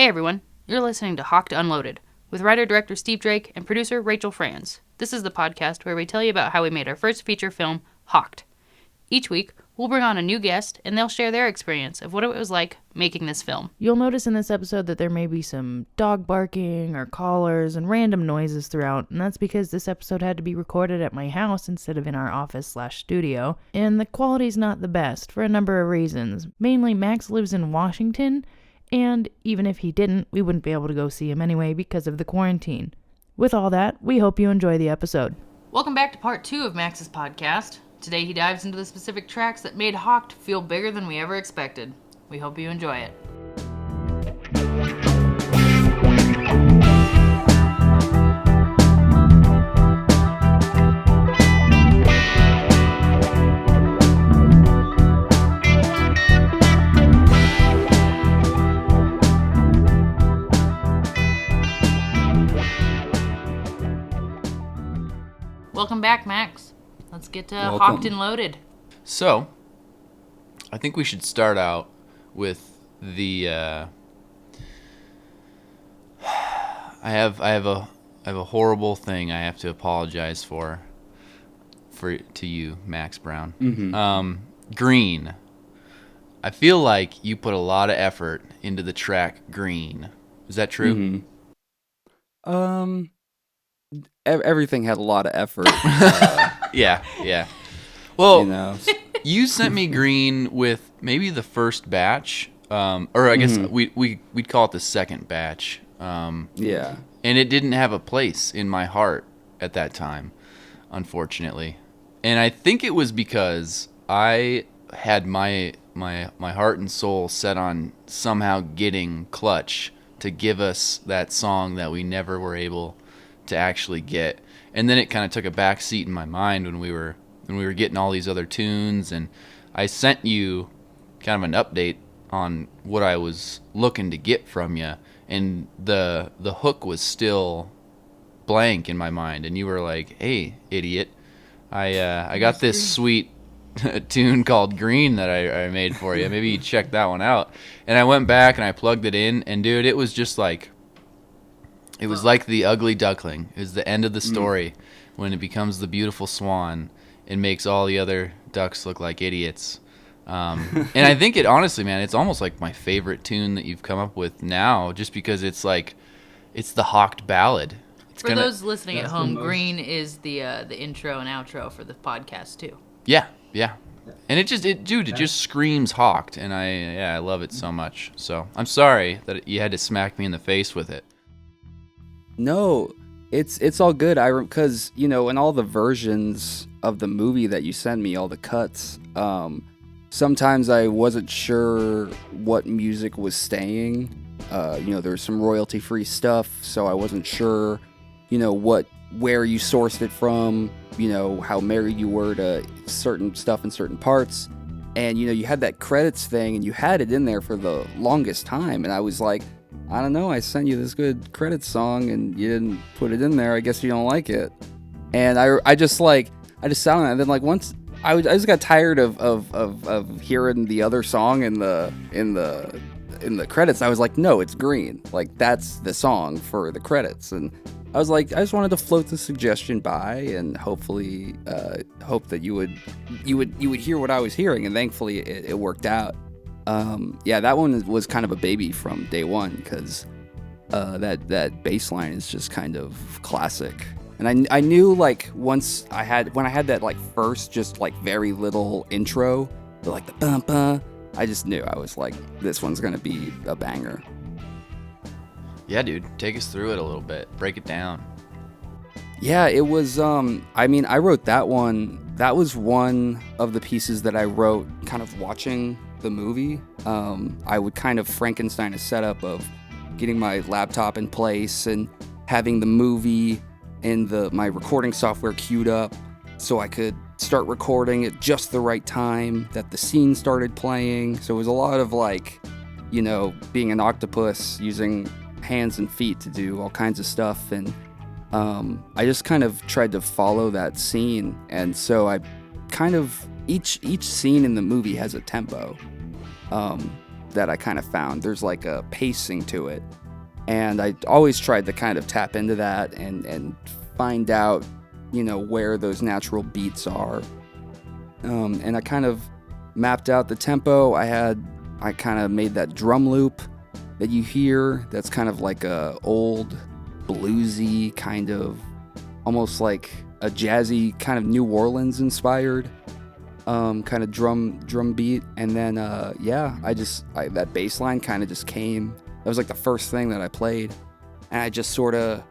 Hey everyone, you're listening to Hocked Unloaded with writer-director Steve Drake and producer Rachel Franz. This is the podcast where we tell you about how we made our first feature film, Hocked. Each week, we'll bring on a new guest and they'll share their experience of what it was like making this film. You'll notice in this episode that there may be some dog barking or callers and random noises throughout, and that's because this episode had to be recorded at my house instead of in our office/studio, and the quality's not the best for a number of reasons. Mainly, Max lives in Washington, and even if he didn't, we wouldn't be able to go see him anyway because of the quarantine. With all that, we hope you enjoy the episode. Welcome back to part 2 of Max's podcast. Today he dives into the specific tracks that made Hocked feel bigger than we ever expected. We hope you enjoy it. Welcome back, Max. Let's get Hocked and loaded. So, I think we should start out with the. I have a horrible thing I have to apologize for to you, Max Brown. Mm-hmm. Green. I feel like you put a lot of effort into the track Green. Is that true? Mm-hmm. Everything had a lot of effort. Yeah. Well, you know. You sent me Green with maybe the first batch, or I guess we'd call it the second batch. Yeah. And it didn't have a place in my heart at that time, unfortunately. And I think it was because I had my heart and soul set on somehow getting Clutch to give us that song that we never were able to actually get. And then it kind of took a back seat in my mind when we were getting all these other tunes, and I sent you kind of an update on what I was looking to get from you, and the hook was still blank in my mind, and you were like, "Hey, idiot, I got this sweet tune called Green that I made for you. Maybe you check that one out." And I went back and I plugged it in, and dude, it was just like, it was like the ugly duckling. It was the end of the story when it becomes the beautiful swan and makes all the other ducks look like idiots. And I think it, honestly, man, it's almost like my favorite tune that you've come up with now, just because it's like, it's the Hocked ballad. For those listening at home, Green is the intro and outro for the podcast too. Yeah. And it just screams Hocked, and I love it so much. So I'm sorry that you had to smack me in the face with it. No, it's all good. Because in all the versions of the movie that you sent me, all the cuts, sometimes I wasn't sure what music was staying. There's some royalty-free stuff, so I wasn't sure, where you sourced it from, how married you were to certain stuff in certain parts. And, you had that credits thing, and you had it in there for the longest time. And I was like, I don't know, I sent you this good credits song, and you didn't put it in there. I guess you don't like it. And I just sat on it. And then, once I just got tired of hearing the other song in the credits. I was like, no, it's Green. That's the song for the credits. And I was like, I just wanted to float the suggestion by, and hopefully, hope that you would hear what I was hearing. And thankfully, it worked out. That one was kind of a baby from day one, because that bass line is just kind of classic. And I knew, when I had that first just very little intro, the bum, I just knew. I was like, this one's gonna be a banger. Yeah, dude, take us through it a little bit. Break it down. Yeah, it was, I wrote that one. That was one of the pieces that I wrote kind of watching the movie. I would kind of Frankenstein a setup of getting my laptop in place and having the movie and my recording software queued up so I could start recording at just the right time that the scene started playing. So it was a lot of being an octopus, using hands and feet to do all kinds of stuff. And I just kind of tried to follow that scene. And so I kind of, each scene in the movie has a tempo. that I kind of found. There's like a pacing to it. And I always tried to kind of tap into that and find out, where those natural beats are. And I kind of mapped out the tempo. I kind of made that drum loop that you hear. That's kind of like a old bluesy kind of, almost like a jazzy kind of New Orleans inspired kind of drum beat. And then that bass line kind of just came. That was like the first thing that I played, and I just sort of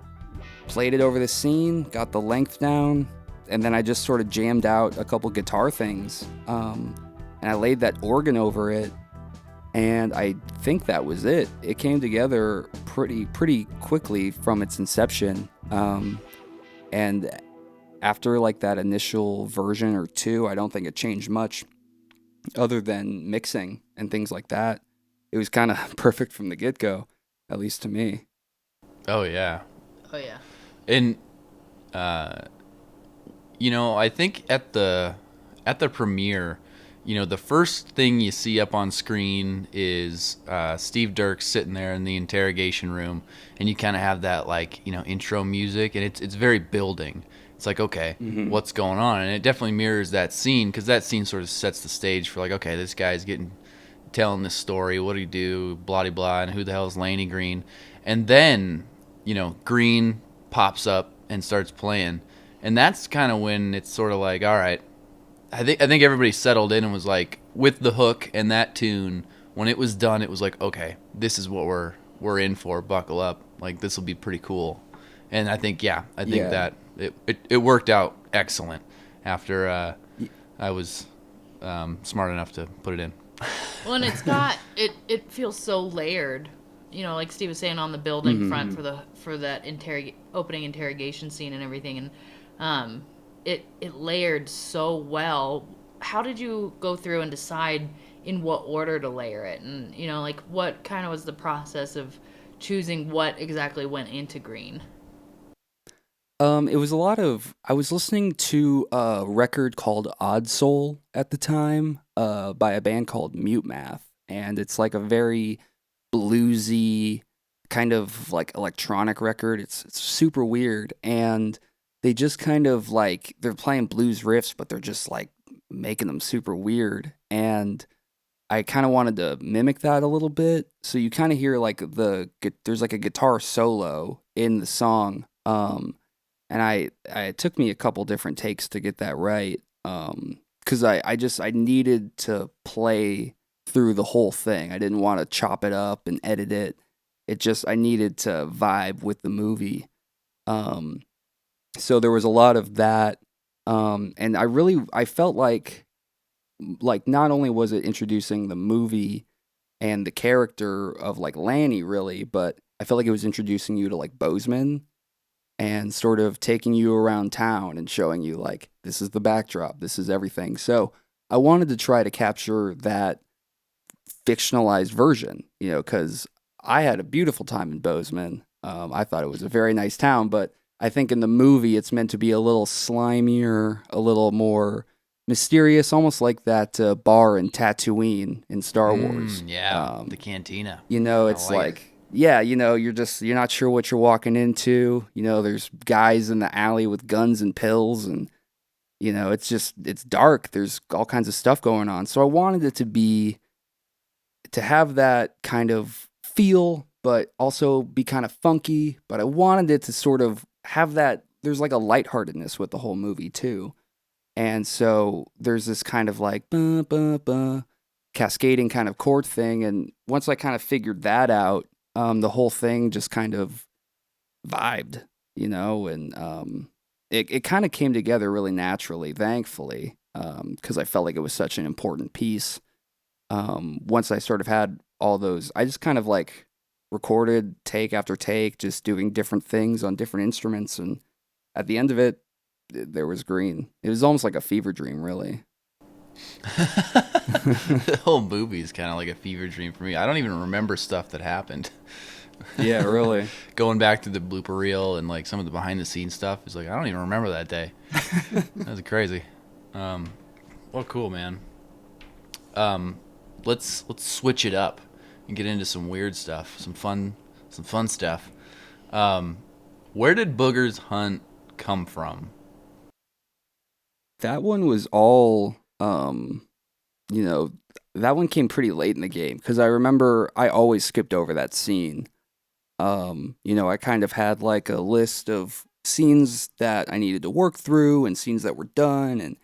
played it over the scene, got the length down, and then I just sort of jammed out a couple guitar things, and I laid that organ over it, and I think that was it. It came together pretty quickly from its inception, and after like that initial version or two, I don't think it changed much other than mixing and things like that. It was kind of perfect from the get-go, at least to me. Oh yeah. Oh yeah. And I think at the premiere, the first thing you see up on screen is Steve Dirks sitting there in the interrogation room, and you kind of have that intro music, and it's very building. It's like, okay, what's going on? And it definitely mirrors that scene, because that scene sort of sets the stage for okay, this guy's telling this story. What do you do? Blah, blah, and who the hell is Laney Green? And then, Green pops up and starts playing, and that's kind of when it's sort of like, all right. I think everybody settled in and was like, with the hook and that tune, when it was done, it was like, okay, this is what we're in for. Buckle up, this will be pretty cool. And I think that it worked out excellent after I was smart enough to put it in. Well, and it's got it feels so layered, like Steve was saying, on the building front for that opening interrogation scene and everything, and it layered so well. How did you go through and decide in what order to layer it, and what kind of was the process of choosing what exactly went into Green? It was a lot of, I was listening to a record called Odd Soul at the time, by a band called Mute Math, and it's like a very bluesy kind of like electronic record. It's super weird, and they just kind of they're playing blues riffs, but they're just making them super weird, and I kind of wanted to mimic that a little bit. So you kind of hear there's a guitar solo in the song, and it took me a couple different takes to get that right. Because I needed to play through the whole thing. I didn't want to chop it up and edit it. I needed to vibe with the movie. So there was a lot of that. And I felt like not only was it introducing the movie and the character of Lanny really, but I felt like it was introducing you to Bozeman, and sort of taking you around town and showing you this is the backdrop, this is everything. So I wanted to try to capture that fictionalized version, because I had a beautiful time in Bozeman. I thought it was a very nice town, but I think in the movie it's meant to be a little slimier, a little more mysterious, almost like that bar in Tatooine in Star Wars. The cantina. It's you're not sure what you're walking into. There's guys in the alley with guns and pills, and it's dark. There's all kinds of stuff going on. So I wanted it to have that kind of feel, but also be kind of funky. But I wanted it to sort of have that. There's a lightheartedness with the whole movie too, and so there's this kind of bah, bah, bah, cascading kind of chord thing. And once I kind of figured that out, the whole thing just kind of vibed, and it kind of came together really naturally, thankfully, because I felt like it was such an important piece. Once I sort of had all those, I just kind of recorded take after take, just doing different things on different instruments, and at the end of it, there was Green. It was almost like a fever dream, really. The whole movie is kind of like a fever dream for me. I don't even remember stuff that happened. Yeah, really. Going back to the blooper reel and some of the behind the scenes stuff is I don't even remember that day. That was crazy. Well, cool, man. Let's switch it up. and get into some weird stuff, some fun stuff. Where did Booger's hunt come from? That one was all, you know, that one came pretty late in the game because I remember I always skipped over that scene. I kind of had like a list of scenes that I needed to work through and scenes that were done, and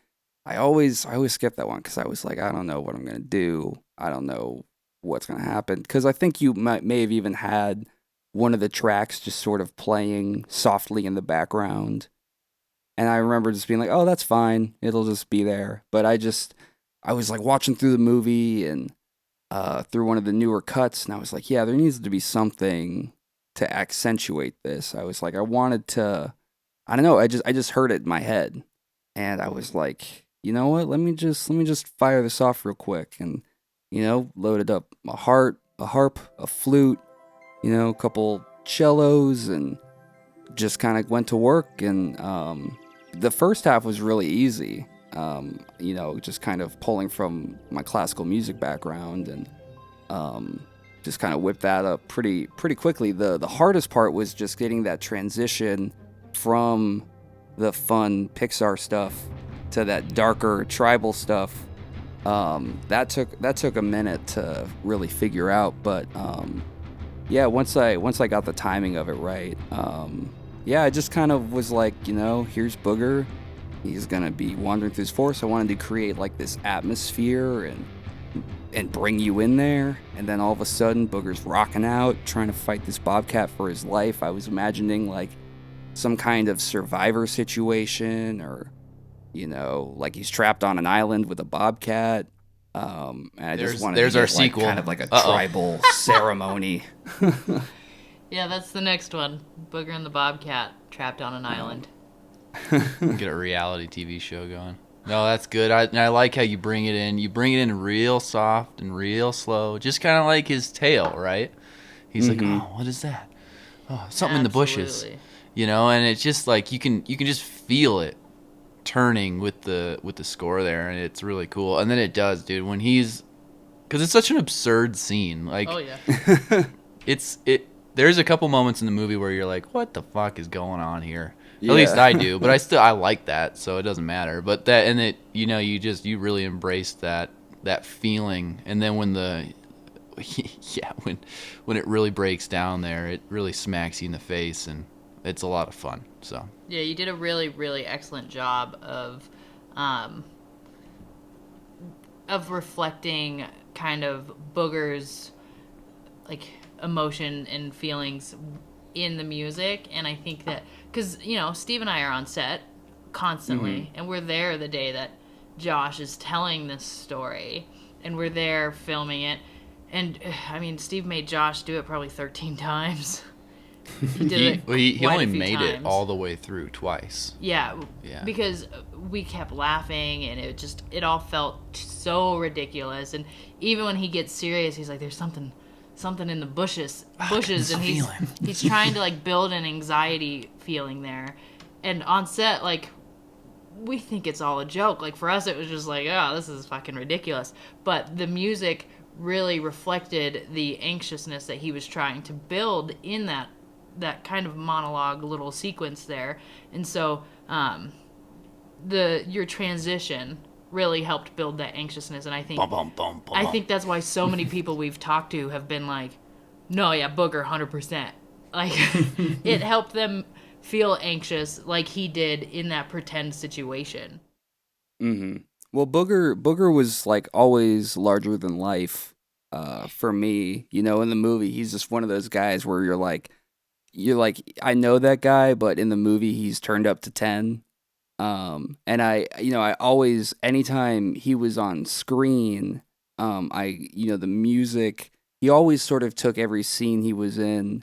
I always skipped that one because I was like, I don't know what I'm gonna do. I don't know what's gonna happen because I think you may have even had one of the tracks just sort of playing softly in the background, and I remember just being like, oh, that's fine, it'll just be there. But I was like watching through the movie and through one of the newer cuts, and I was like, yeah, there needs to be something to accentuate this. I was like, I wanted to, I don't know, I just heard it in my head, and I was like, you know what? Let me just fire this off real quick, and loaded up a harp, a flute, a couple cellos, and just kind of went to work. And the first half was really easy. Just kind of pulling from my classical music background, and just kind of whipped that up pretty quickly. The hardest part was just getting that transition from the fun Pixar stuff to that darker tribal stuff. That took a minute to really figure out, but yeah, once I got the timing of it right, yeah, I just kind of was like, here's Booger. He's gonna be wandering through this forest. I wanted to create like this atmosphere and bring you in there. And then all of a sudden, Booger's rocking out, trying to fight this bobcat for his life. I was imagining like some kind of survivor situation, or like he's trapped on an island with a bobcat. And I just wanted there's to our get, like, sequel. kind of like a tribal ceremony. Yeah, that's the next one. Booger and the Bobcat trapped on an island. Get a reality TV show going. No, that's good. I like how you bring it in. You bring it in real soft and real slow, just kind of like his tail, right? He's like, oh, what is that? Oh, something in the bushes, and it's just like you can just feel it turning with the score there, and it's really cool. And then it does, dude, when because it's such an absurd scene. Like, oh yeah, there's a couple moments in the movie where you're like, what the fuck is going on here? Yeah. At least I do, but I like that, so it doesn't matter. But that, and it, you really embrace that feeling. And then when when it really breaks down there, it really smacks you in the face, and it's a lot of fun. So yeah, you did a really, really excellent job of reflecting kind of Booger's like emotion and feelings in the music. And I think that because Steve and I are on set constantly, and we're there the day that Josh is telling this story, and we're there filming it. And I mean, Steve made Josh do it probably 13 times. He did he only made it all the way through twice. Yeah, because we kept laughing, and it all felt so ridiculous. And even when he gets serious, he's like, there's something in the bushes, and he's trying to like build an anxiety feeling there. And on set, like, we think it's all a joke. Like, for us, it was just like, oh, this is fucking ridiculous. But the music really reflected the anxiousness that he was trying to build in that kind of monologue little sequence there. And so your transition really helped build that anxiousness. And I think I think that's why so many people we've talked to have been like, no, yeah, Booger 100%. Like, it helped them feel anxious like he did in that pretend situation. Well, Booger was like always larger than life for me. In the movie, he's just one of those guys where you're like, I know that guy, but in the movie, he's turned up to 10. And I always, anytime he was on screen, the music, he always sort of took every scene he was in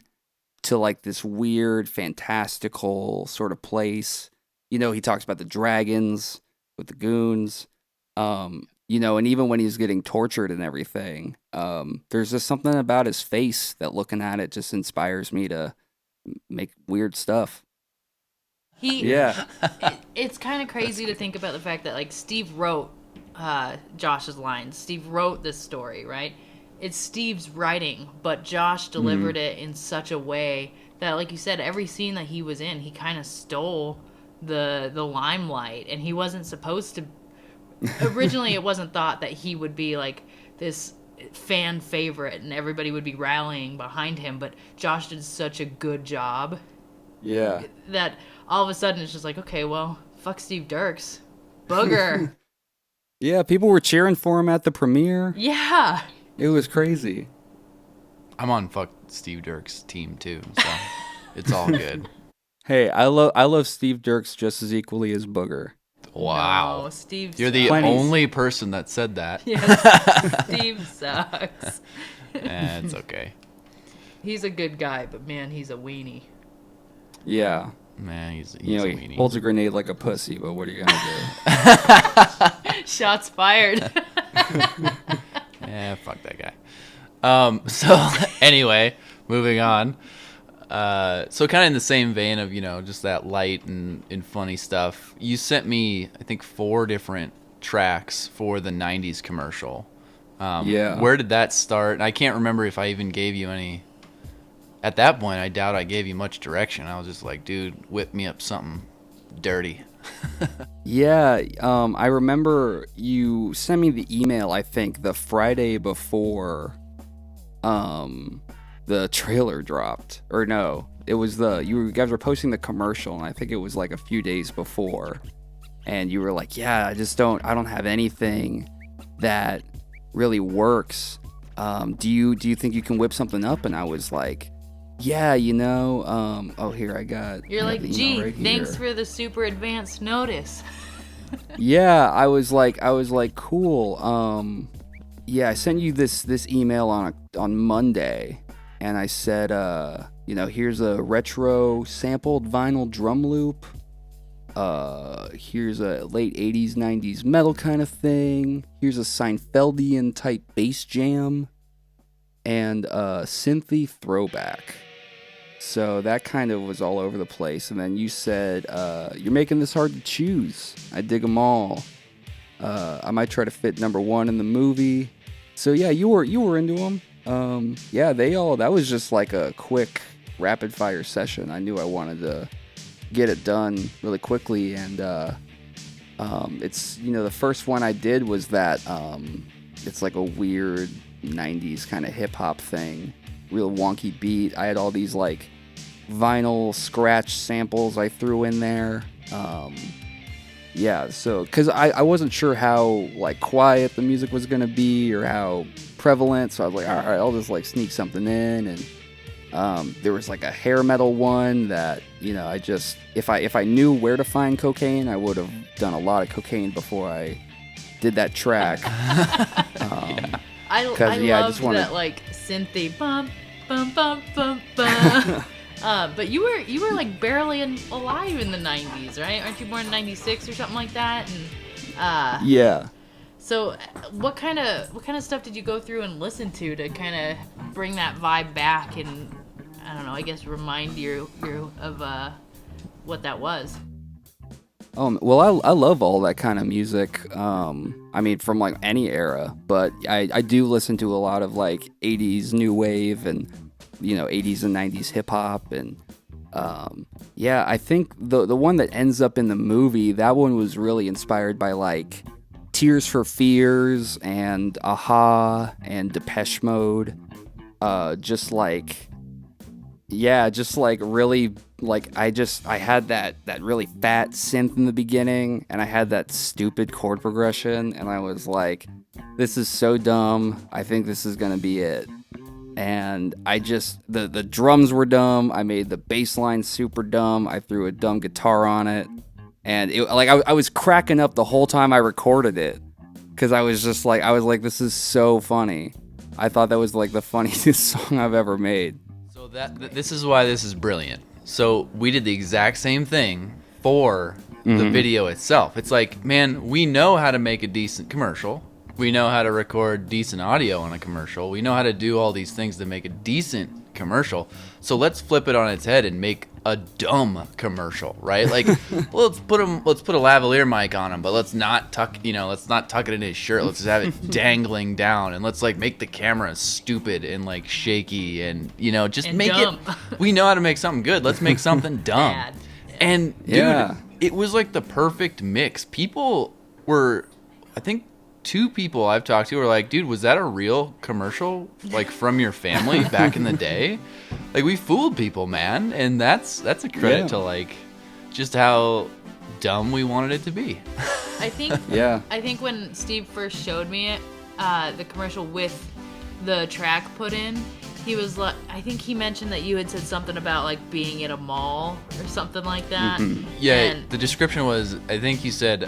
to like this weird, fantastical sort of place. He talks about the dragons with the goons, and even when he's getting tortured and everything, there's just something about his face that looking at it just inspires me to make weird stuff. It's kind of crazy to think about the fact that like Steve wrote Josh's lines. Steve wrote this story, right? it's Steve's writing, but Josh delivered it in such a way that, like you said, every scene that he was in, he kind of stole the limelight, and he wasn't supposed to. Originally, it wasn't thought that he would be like this fan favorite and everybody would be rallying behind him, but Josh did such a good job Yeah. that all of a sudden it's just like, okay, well, fuck Steve Dirks. Booger. Yeah, people were cheering for him at the premiere. Yeah. It was crazy. I'm on fuck Steve Dirks' team too, so it's all good. Hey, I love Steve Dirks just as equally as Booger. Wow. No, Steve You're the sucks. only person that said that. Yes, Steve sucks. It's okay. He's a good guy, but man, he's a weenie. Yeah. Man, he's a He weenie. holds a grenade like a pussy, but what are you gonna do? Shots fired. Yeah, fuck that guy. So anyway, moving on. So kind of in the same vein of, just that light and funny stuff, you sent me, I think, 4 different tracks for the 90s commercial. Yeah. Where did that start? I can't remember if I even gave you any. At that point, I doubt I gave you much direction. I was just like, dude, whip me up something dirty. Yeah, I remember you sent me the email, I think, the Friday before the trailer dropped. Or no, it was you guys were posting the commercial, and I think it was like a few days before. And you were like, yeah, I don't have anything that really works. Do you think you can whip something up? And I was like, yeah, oh, here I got. You're like, the email gee, right thanks here. for the super advanced notice. Yeah, I was like, cool. Yeah, I sent you this email on Monday, and I said, here's a retro sampled vinyl drum loop. Here's a late 80s, 90s metal kind of thing. Here's a Seinfeldian type bass jam, and a synthy throwback. So that kind of was all over the place. And then you said, you're making this hard to choose. I dig them all. I might try to fit number 1 in the movie. So yeah, you were into them. Yeah, that was just like a quick rapid fire session. I knew I wanted to get it done really quickly. And it's, the first one I did was that, it's like a weird 90s kind of hip hop thing. Real wonky beat. I had all these like vinyl scratch samples I threw in there. Yeah, so because I wasn't sure how like quiet the music was gonna be or how prevalent, so I was like, all right, I'll just like sneak something in. And there was like a hair metal one that I just if I knew where to find cocaine, I would have done a lot of cocaine before I did that track. I loved that like synthy bum bum bum bum bum. But you were like barely alive in the 90s, right? Aren't you born in 96 or something like that? And yeah. So what kind of stuff did you go through and listen to kind of bring that vibe back and I don't know, I guess remind you of what that was? Well, I love all that kind of music. I mean, from like any era, but I do listen to a lot of like 80s new wave and 80s and 90s hip hop. And yeah, I think the one that ends up in the movie, that one was really inspired by like Tears for Fears and Aha and Depeche Mode. Just like really, like I had that really fat synth in the beginning, and I had that stupid chord progression, and I was like, this is so dumb. I think this is gonna be it. And I just the drums were dumb. I made the bass line super dumb. I threw a dumb guitar on it, and I was cracking up the whole time I recorded it, because I was like, this is so funny. I thought that was like the funniest song I've ever made. So this is why this is brilliant. So we did the exact same thing for the video itself. It's like, man, we know how to make a decent commercial. We know how to record decent audio on a commercial. We know how to do all these things to make a decent commercial. So let's flip it on its head and make a dumb commercial, right? Like, let's put a lavalier mic on him, but let's not tuck it in his shirt. Let's just have it dangling down, and let's like make the camera stupid and like shaky, and just And make dumb. it. We know how to make something good. Let's make something dumb. Bad. And dude, Yeah. it was like the perfect mix. People were, I think, 2 people I've talked to were like, dude, was that a real commercial, like, from your family back in the day? Like, we fooled people, man. And that's a credit to, like, just how dumb we wanted it to be. I think Yeah. I think when Steve first showed me it, the commercial with the track put in, he was like, I think he mentioned that you had said something about like being at a mall or something like that. Yeah, And the description was, I think you said,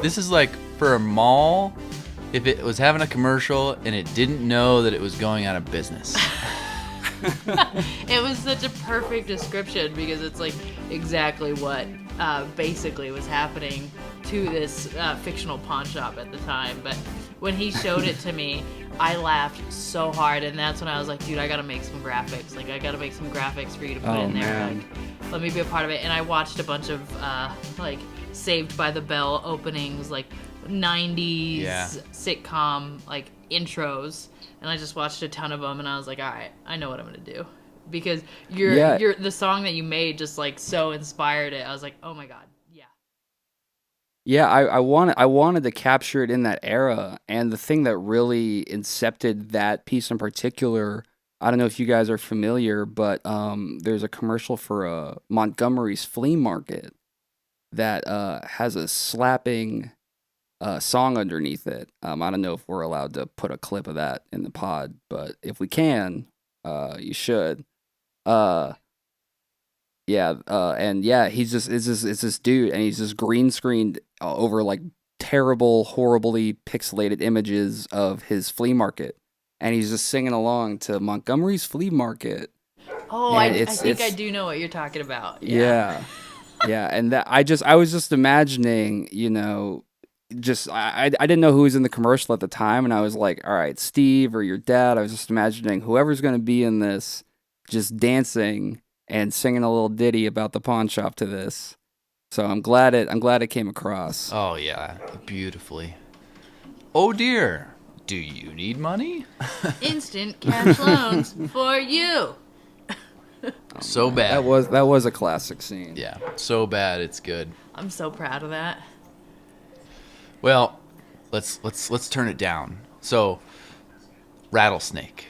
this is like for a mall if it was having a commercial and it didn't know that it was going out of business. it was such a perfect description because it's like exactly what basically was happening to this fictional pawn shop at the time. But when he showed it to me, I laughed so hard, and that's when I was like, dude, I gotta make some graphics. Like, I gotta make some graphics for you to put Oh, in there. man. Like, let me be a part of it. And I watched a bunch of like Saved by the Bell openings, like 90s Yeah. sitcom like intros, and I just watched a ton of them, and I was like, all right, I know what I'm gonna do, because you're the song that you made just like so inspired it. I was like, oh my god, yeah. Yeah, I wanted to capture it in that era, and the thing that really incepted that piece in particular, I don't know if you guys are familiar, but there's a commercial for Montgomery's flea market that has a slapping song underneath it. I don't know if we're allowed to put a clip of that in the pod, but if we can, you should. Yeah, and yeah, it's this dude, and he's just green screened over like terrible, horribly pixelated images of his flea market, and he's just singing along to Montgomery's Flea Market. Oh, And I think I do know what you're talking about. Yeah, yeah, and that I was just imagining, just I didn't know who was in the commercial at the time, and I was like, all right, Steve or your dad. I was just imagining whoever's gonna be in this, just dancing and singing a little ditty about the pawn shop to this. So I'm glad it came across. Oh, yeah, beautifully. Oh, dear. Do you need money? Instant cash loans for you. So bad. That was a classic scene. Yeah, so bad it's good. I'm so proud of that. Well, let's turn it down. So, Rattlesnake.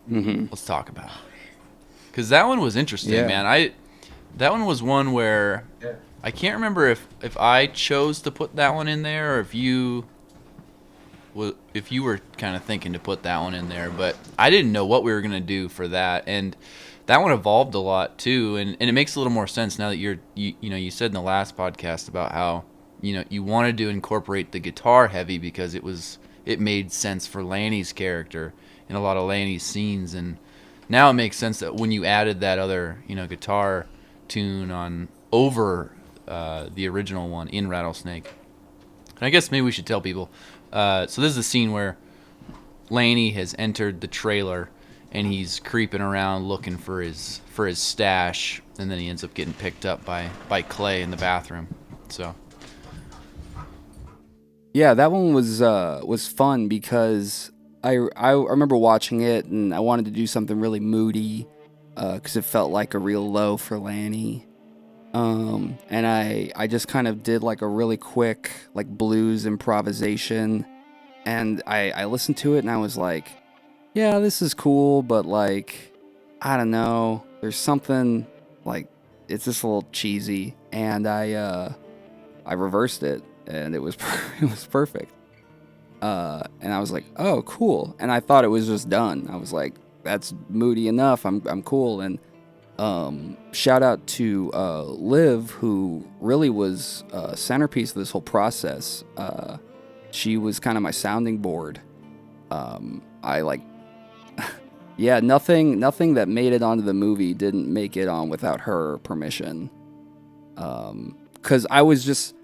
Mm-hmm. Let's talk about it. Because that one was interesting, Yeah. man. That one was one where I can't remember if I chose to put that one in there or if you were kind of thinking to put that one in there, but I didn't know what we were gonna do for that, and that one evolved a lot too, and it makes a little more sense now that you said in the last podcast about how you wanted to incorporate the guitar heavy because it made sense for Lanny's character in a lot of Lanny's scenes, and now it makes sense that when you added that other guitar tune on over the original one in Rattlesnake. And I guess maybe we should tell people. So this is a scene where Lanny has entered the trailer and he's creeping around looking for his stash, and then he ends up getting picked up by Clay in the bathroom. So Yeah, that one was fun because I remember watching it and I wanted to do something really moody because it felt like a real low for Lanny. And I just kind of did like a really quick like blues improvisation, and I listened to it and I was like, yeah, this is cool, but like, I don't know, there's something like it's just a little cheesy, and I reversed it and it was it was perfect. And I was like, oh, cool. And I thought it was just done. I was like, that's moody enough. I'm cool. And shout out to Liv, who really was a centerpiece of this whole process. She was kind of my sounding board. I like, yeah, nothing that made it onto the movie didn't make it on without her permission. Because I was just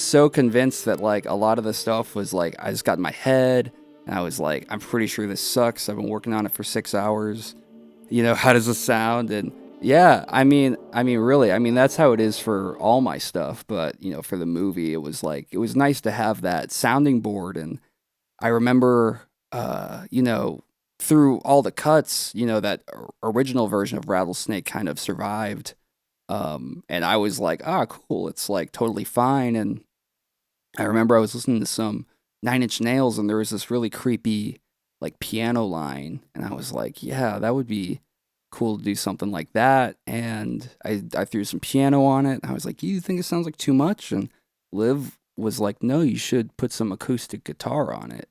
so convinced that like a lot of the stuff was like I just got in my head, and I was like, I'm pretty sure this sucks. I've been working on it for 6 hours. how does this sound? And yeah, really, that's how it is for all my stuff. But for the movie, it was nice to have that sounding board. And I remember, through all the cuts, that original version of Rattlesnake kind of survived. And I was like, cool, it's like totally fine. And I remember I was listening to some Nine Inch Nails, and there was this really creepy like piano line, and I was like, yeah, that would be cool to do something like that. And I threw some piano on it. And I was like, you think it sounds like too much? And Liv was like, no, you should put some acoustic guitar on it.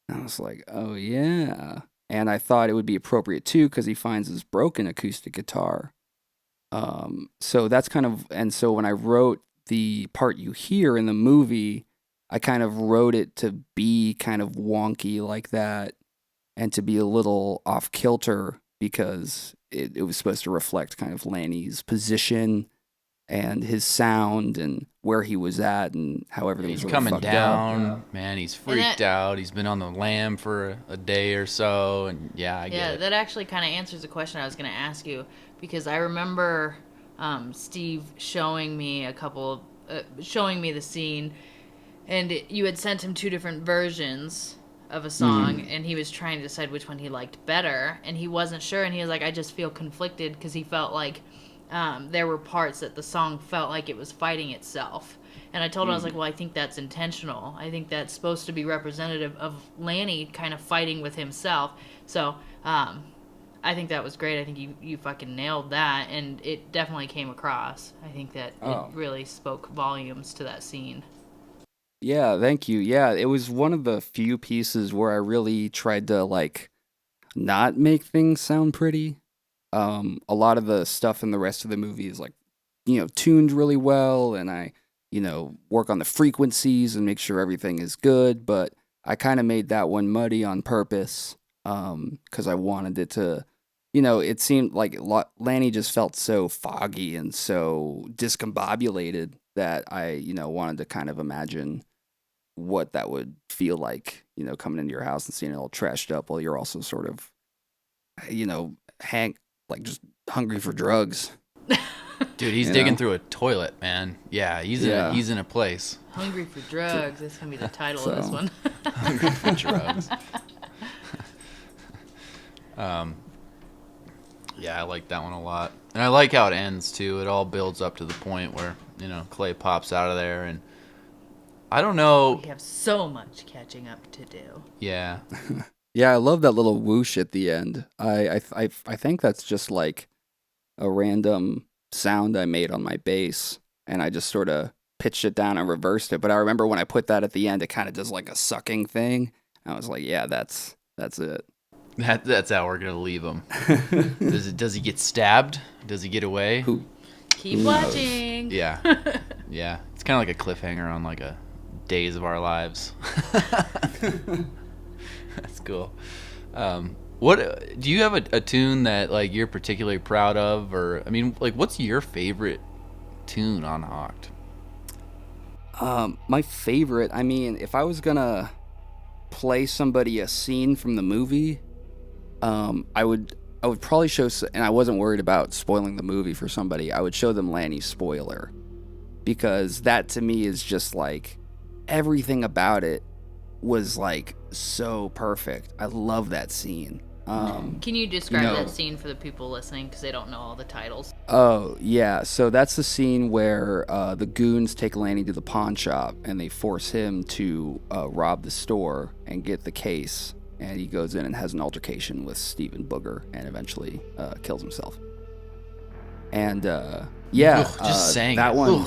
And I was like, oh yeah. And I thought it would be appropriate too because he finds this broken acoustic guitar. So that's kind of, and so when I wrote the part you hear in the movie, I kind of wrote it to be kind of wonky like that and to be a little off kilter because it was supposed to reflect kind of Lanny's position and his sound and where he was at and how everything was He's really coming fucked down, up. man. He's freaked out. He's been on the lam for a day or so, and I get it. That actually kind of answers the question I was going to ask you because I remember Steve showing me showing me the scene, and you had sent him 2 different versions of a song, and he was trying to decide which one he liked better, and he wasn't sure, and he was like, I just feel conflicted because he felt like there were parts that the song felt like it was fighting itself. And I told him, I was like, well, I think that's intentional. I think that's supposed to be representative of Lanny kind of fighting with himself. So I think that was great. I think you fucking nailed that, and it definitely came across. I think that it really spoke volumes to that scene. Yeah, thank you. Yeah, it was one of the few pieces where I really tried to like not make things sound pretty. A lot of the stuff in the rest of the movie is like, tuned really well, and I, work on the frequencies and make sure everything is good. But I kind of made that one muddy on purpose, because I wanted it to, it seemed like Lanny just felt so foggy and so discombobulated that I, wanted to kind of imagine what that would feel like, coming into your house and seeing it all trashed up while you're also sort of, like just hungry for drugs. Dude, he's digging through a toilet, man. Yeah, he's in a place. Hungry for drugs. That's gonna be the title of this one. Hungry for drugs. Yeah, I like that one a lot, and I like how it ends too. It all builds up to the point where Clay pops out of there, and I don't know. We have so much catching up to do. Yeah. Yeah, I love that little whoosh at the end. I think that's just like a random sound I made on my bass, and I just sort of pitched it down and reversed it. But I remember when I put that at the end, it kind of does like a sucking thing. I was like, yeah, that's it. That's how we're gonna leave him. Does he get stabbed? Does he get away? Keep watching. Yeah, yeah. It's kind of like a cliffhanger on like a Days of Our Lives. That's cool. What do you have a tune that like you're particularly proud of, or I mean, like, what's your favorite tune on Hocked? My favorite. I mean, if I was gonna play somebody a scene from the movie, I would probably show, and I wasn't worried about spoiling the movie for somebody. I would show them Lanny's spoiler, because that to me is just like everything about it was like so perfect. I love that scene. Can you describe that scene for the people listening because they don't know all the titles? Oh yeah, so that's the scene where the goons take Lanny to the pawn shop and they force him to rob the store and get the case, and he goes in and has an altercation with Steven Booger and eventually kills himself. And just saying that one.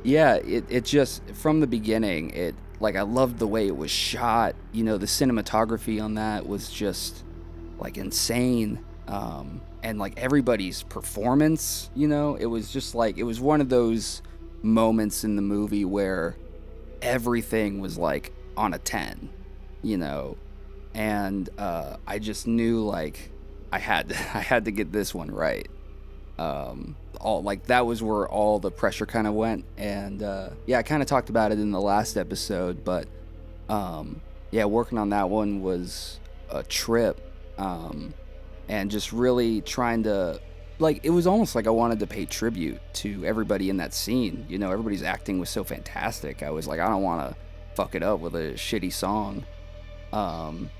Yeah, it just, from the beginning, it, like, I loved the way it was shot. The cinematography on that was just, like, insane. And, like, everybody's performance, it was just, like, it was one of those moments in the movie where everything was, like, on a 10, And I just knew, like, I had to get this one right. All like that was where all the pressure kind of went, and I kind of talked about it in the last episode, but working on that one was a trip. and just really trying to, like, it was almost like I wanted to pay tribute to everybody in that scene. You know, everybody's acting was so fantastic. I was like, I don't want to fuck it up with a shitty song. Um,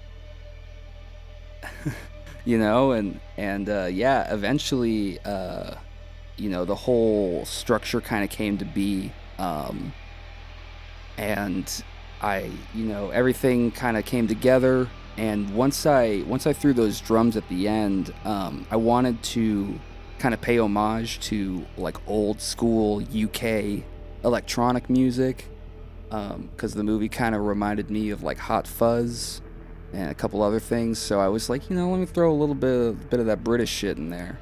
you know, yeah, eventually, you know, the whole structure kind of came to be, and you know, everything kind of came together. And once I threw those drums at the end, I wanted to kind of pay homage to like old school UK electronic music, because the movie kind of reminded me of like Hot Fuzz and a couple other things. So I was like, you know, let me throw a little bit of that British shit in there.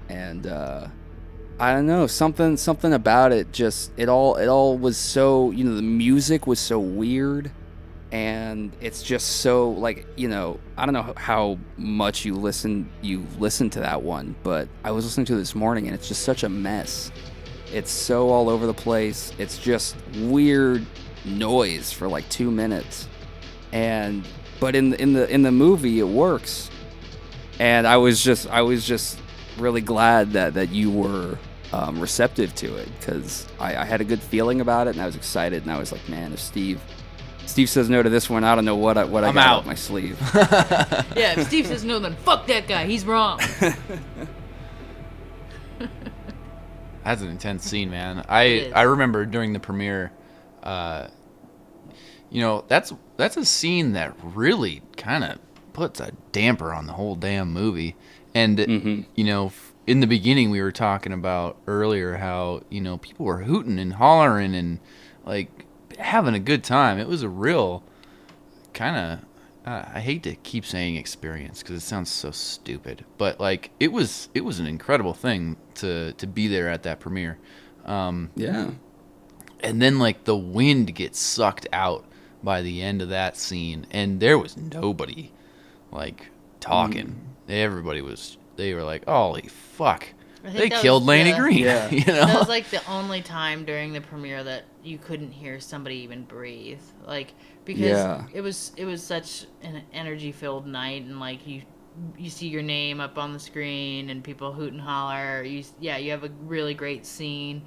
And I don't know, something about it, just it all was so, you know, the music was so weird, and it's just so, like, you know, I don't know how much you listen to that one, but I was listening to it this morning, and it's just such a mess. It's so all over the place. It's just weird noise for like 2 minutes, but in the movie it works. And I was just really glad that you were receptive to it, because I had a good feeling about it, and I was excited, and I was like, man, if Steve says no to this one, I don't know what I got out up my sleeve. Yeah, if Steve says no, then fuck that guy. He's wrong. That's an intense scene, man. I remember during the premiere, you know, that's a scene that really kind of puts a damper on the whole damn movie. And you know, in the beginning we were talking about earlier how, you know, people were hooting and hollering and like having a good time. It was a real kind of I hate to keep saying experience because it sounds so stupid, but like it was an incredible thing to be there at that premiere. Yeah. And then like the wind gets sucked out by the end of that scene, and there was nobody like talking. They were like, holy fuck, they killed Laney Green. Yeah. You know, that was like the only time during the premiere that you couldn't hear somebody even breathe, like, because it was such an energy filled night, and like you see your name up on the screen and people hoot and holler. You have a really great scene.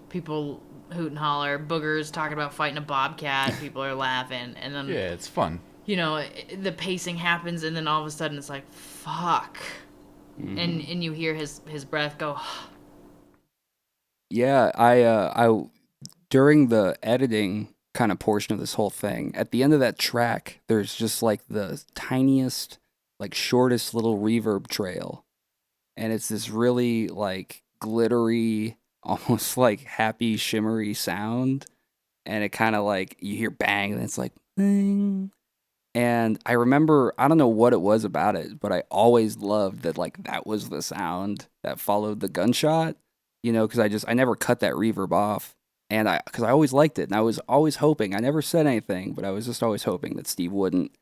People hoot and holler. Boogers talking about fighting a bobcat. People are laughing, and then yeah, it's fun. You know, the pacing happens, and then all of a sudden it's like, fuck. And you hear his breath go. Yeah, I during the editing kind of portion of this whole thing, at the end of that track, there's just like the tiniest, like shortest little reverb trail, and it's this really like glittery, almost like happy shimmery sound, and it kind of like you hear bang, and it's like bang. And I remember, I don't know what it was about it, but I always loved that, like, that was the sound that followed the gunshot, you know, because I never cut that reverb off. And because I always liked it. And I was always hoping, I never said anything, but I was just always hoping that Steve wouldn't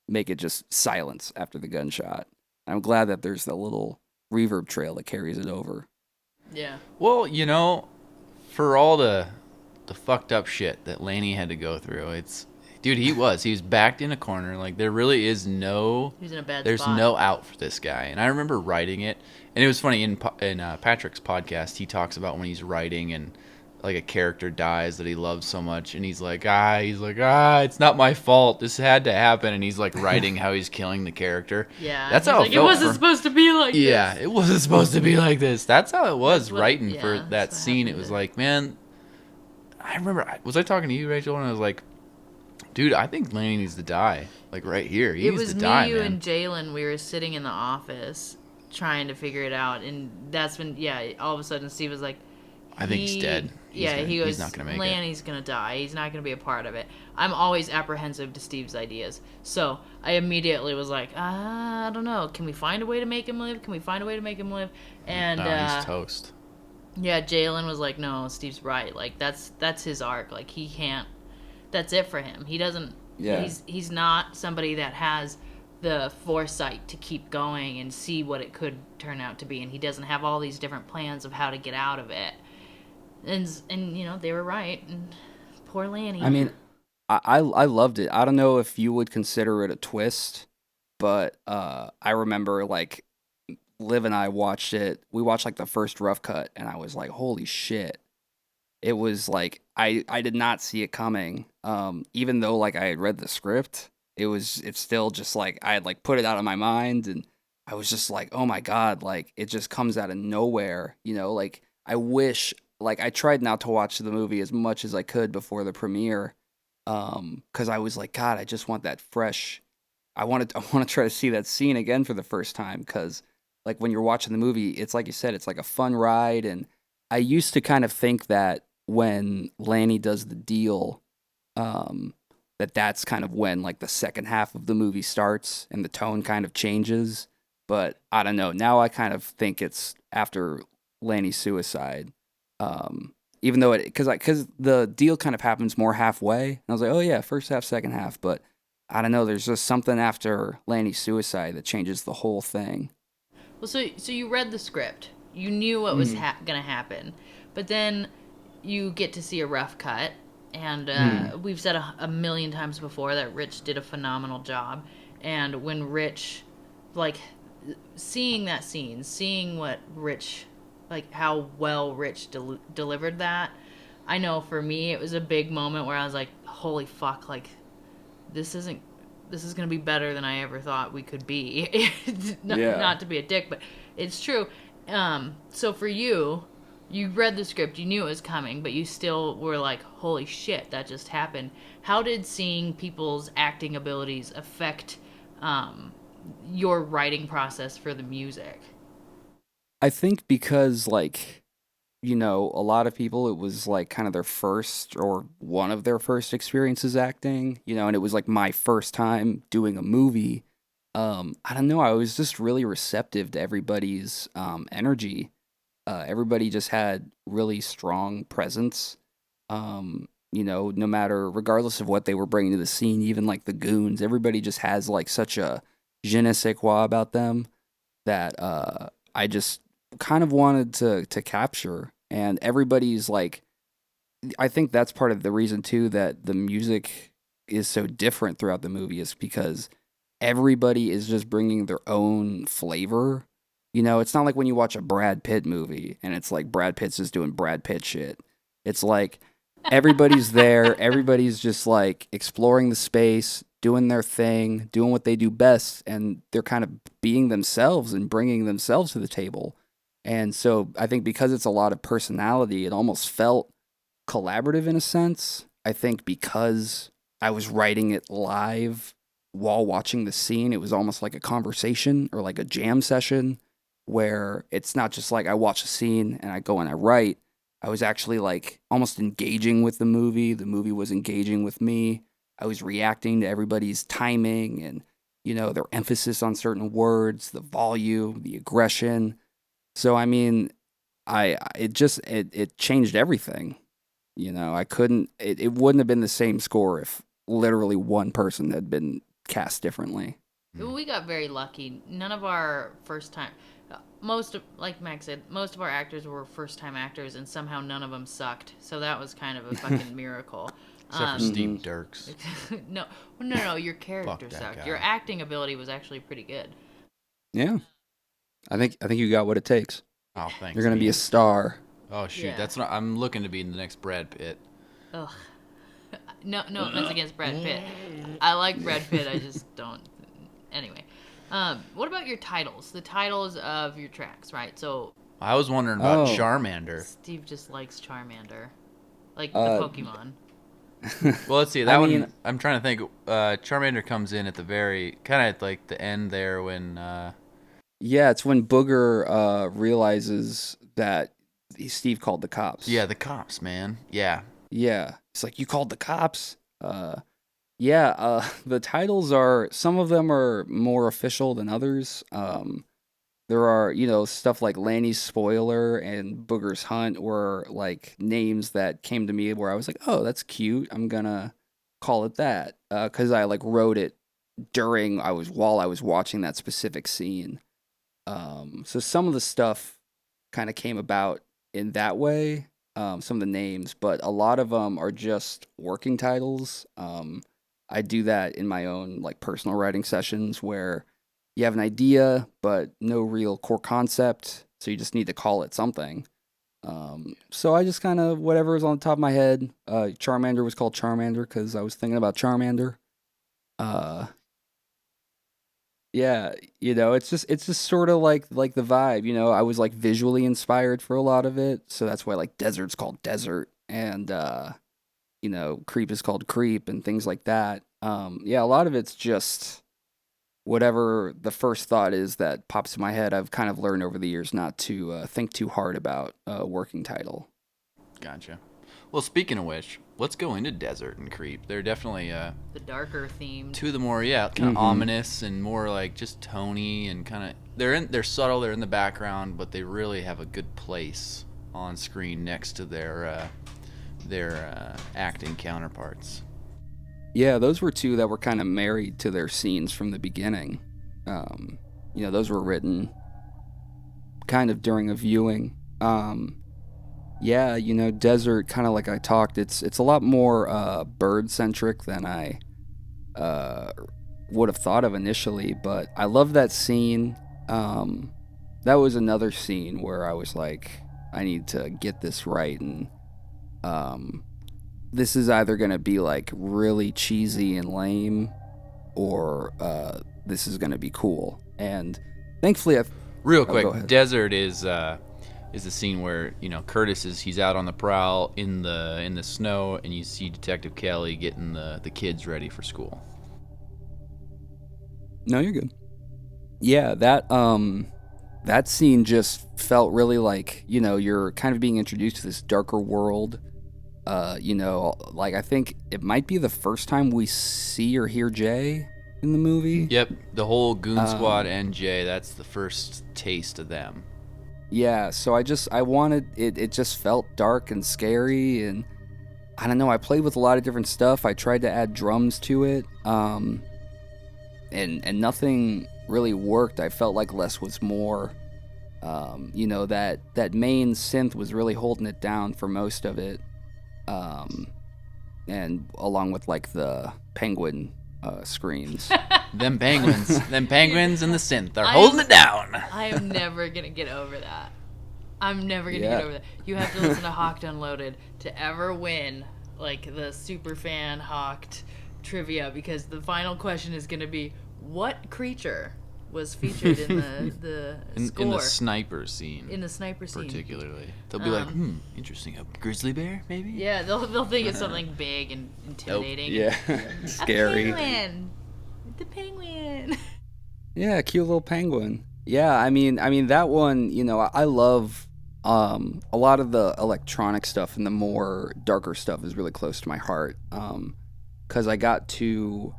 make it just silence after the gunshot. And I'm glad that there's the little reverb trail that carries it over. Yeah. Well, you know, for all the fucked up shit that Laney had to go through, dude, he was backed in a corner. Like, there really is he's in a bad there's spot. no out for this guy. And I remember writing it, and it was funny in Patrick's podcast. He talks about when he's writing and like a character dies that he loves so much, and he's like, it's not my fault. This had to happen. And he's like writing how he's killing the character. Yeah, that's how like, it wasn't supposed to be like this. Yeah, it wasn't supposed to be like this. That's how it was writing for that scene. It was like, man, I remember. Was I talking to you, Rachel? And I was like, dude, I think Laney needs to die. Like, right here. He needs to die, man. It was me, you, and Jalen. We were sitting in the office trying to figure it out. And that's when, all of a sudden Steve was like, I think he's dead. He goes, he's not going to make it. Laney's going to die. He's not going to be a part of it. I'm always apprehensive to Steve's ideas. So I immediately was like, I don't know. Can we find a way to make him live? And no, he's toast. Yeah, Jalen was like, no, Steve's right. Like, that's his arc. Like, he can't. That's it for him. He doesn't. Yeah. He's not somebody that has the foresight to keep going and see what it could turn out to be, and he doesn't have all these different plans of how to get out of it. And you know, they were right. And poor Laney. I mean, I loved it. I don't know if you would consider it a twist, but I remember like Liv and I watched it. We watched like the first rough cut, and I was like, "Holy shit!" It was like I did not see it coming. Even though like I had read the script, it's still just like I had like put it out of my mind, and I was just like, "Oh my god!" Like it just comes out of nowhere. Like I wish like I tried not to watch the movie as much as I could before the premiere, because I was like, God, I just want that fresh. I want to try to see that scene again for the first time because like when you're watching the movie, it's like you said, it's like a fun ride. And I used to kind of think that when Lanny does the deal, um, that's kind of when like the second half of the movie starts and the tone kind of changes. But I don't know. Now I kind of think it's after Lanny's suicide. Um, Even though because the deal kind of happens more halfway, and I was like, oh yeah, first half, second half. But I don't know. There's just something after Lanny's suicide that changes the whole thing. Well, so you read the script. You knew what was going to happen. But then you get to see a rough cut. And we've said a million times before that Rich did a phenomenal job. And when Rich, like, seeing that scene, seeing what Rich, like, how well Rich delivered that, I know for me it was a big moment where I was like, holy fuck, like, this isn't this is going to be better than I ever thought we could be. Not to be a dick, but it's true. So for you, you read the script, you knew it was coming, but you still were like, holy shit, that just happened. How did seeing people's acting abilities affect your writing process for the music? I think because like a lot of people, it was like kind of their first or one of their first experiences acting, and it was like my first time doing a movie. I don't know. I was just really receptive to everybody's energy. Everybody just had really strong presence. No matter, regardless of what they were bringing to the scene, even like the goons, everybody just has like such a je ne sais quoi about them that I just kind of wanted to capture. And everybody's like, I think that's part of the reason too that the music is so different throughout the movie is because everybody is just bringing their own flavor. It's not like when you watch a Brad Pitt movie and it's like Brad Pitt's just doing Brad Pitt shit. It's like everybody's there, everybody's just like exploring the space, doing their thing, doing what they do best, and they're kind of being themselves and bringing themselves to the table. And so I think because it's a lot of personality, it almost felt collaborative in a sense. I think because I was writing it live while watching the scene, it was almost like a conversation or like a jam session where it's not just like I watch a scene and I go and I write. I was actually like almost engaging with the movie. The movie was engaging with me. I was reacting to everybody's timing and, their emphasis on certain words, the volume, the aggression. So, I mean, it changed everything. I couldn't, it wouldn't have been the same score if literally one person had been cast differently. Well, we got very lucky. None of our first time, like Max said, most of our actors were first time actors, and somehow none of them sucked. So that was kind of a fucking miracle. Except for Steve Dirks. No. Your character sucked. guy. Your acting ability was actually pretty good. Yeah. I think you got what it takes. Oh, thanks. You're going to be a star. Oh shoot, Yeah. that's what I'm looking to be the next Brad Pitt. Ugh. No offense against Brad Pitt. I like Brad Pitt. I just don't. Anyway, what about your titles? The titles of your tracks, right? So I was wondering about Oh. Charmander. Steve just likes Charmander, like the Uh, Pokemon. Well, let's see. That I mean- one, I'm trying to think. Charmander comes in at the very, kind of like the end there when. Yeah, it's when Booger realizes that Steve called the cops. Yeah, the cops, man. Yeah. Yeah. It's like, you called the cops? Yeah, the titles are, some of them are more official than others. There are, stuff like Lanny's Spoiler and Booger's Hunt were like names that came to me where I was like, oh, that's cute. I'm gonna call it that. Cause I like wrote it while I was watching that specific scene. So some of the stuff kind of came about in that way, some of the names, but a lot of them are just working titles. I do that in my own like personal writing sessions where you have an idea but no real core concept, so you just need to call it something. So I just kind of whatever was on the top of my head. Charmander was called Charmander because I was thinking about Charmander. Uh, yeah, it's just sort of like the vibe. I was like visually inspired for a lot of it, so that's why like desert's called desert, and creep is called creep, and things like that. Yeah, a lot of it's just whatever the first thought is that pops in my head. I've kind of learned over the years not to think too hard about a working title. Gotcha. Well, speaking of which, let's go into Desert and Creep. They're definitely The darker themed. two of the more kind of ominous and more like just tony and kind of they're subtle. They're in the background, but they really have a good place on screen next to their acting counterparts. Yeah, those were two that were kind of married to their scenes from the beginning. Those were written kind of during a viewing. Yeah, Desert, kind of like I talked, it's a lot more bird centric than I would have thought of initially, but I love that scene. That was another scene where I was like, I need to get this right, and this is either going to be like really cheesy and lame, or this is going to be cool. And thankfully, Real go quick, ahead. Desert is the scene where Curtis he's out on the prowl in the snow, and you see Detective Kelly getting the kids ready for school. No, you're good. Yeah, that scene just felt really like, you're kind of being introduced to this darker world. Like I think it might be the first time we see or hear Jay in the movie. Yep, the whole Goon Squad and Jay, that's the first taste of them. Yeah, so I wanted it just felt dark and scary, and I don't know, I played with a lot of different stuff. I tried to add drums to it. And nothing really worked. I felt like less was more. That main synth was really holding it down for most of it. And along with like the penguin screams. them penguins and the synth are holding it down. I am never gonna get over that. I'm never gonna get over that. You have to listen to Hocked Unloaded to ever win like the super fan Hocked trivia, because the final question is gonna be, what creature was featured in the score? In the sniper scene. In the sniper scene. Particularly. They'll be like, interesting. A grizzly bear, maybe? Yeah, they'll think it's something big and intimidating. Yeah, scary. A penguin. The penguin. Yeah, cute little penguin. Yeah, I mean that one, I love a lot of the electronic stuff, and the more darker stuff is really close to my heart. Cuz I got to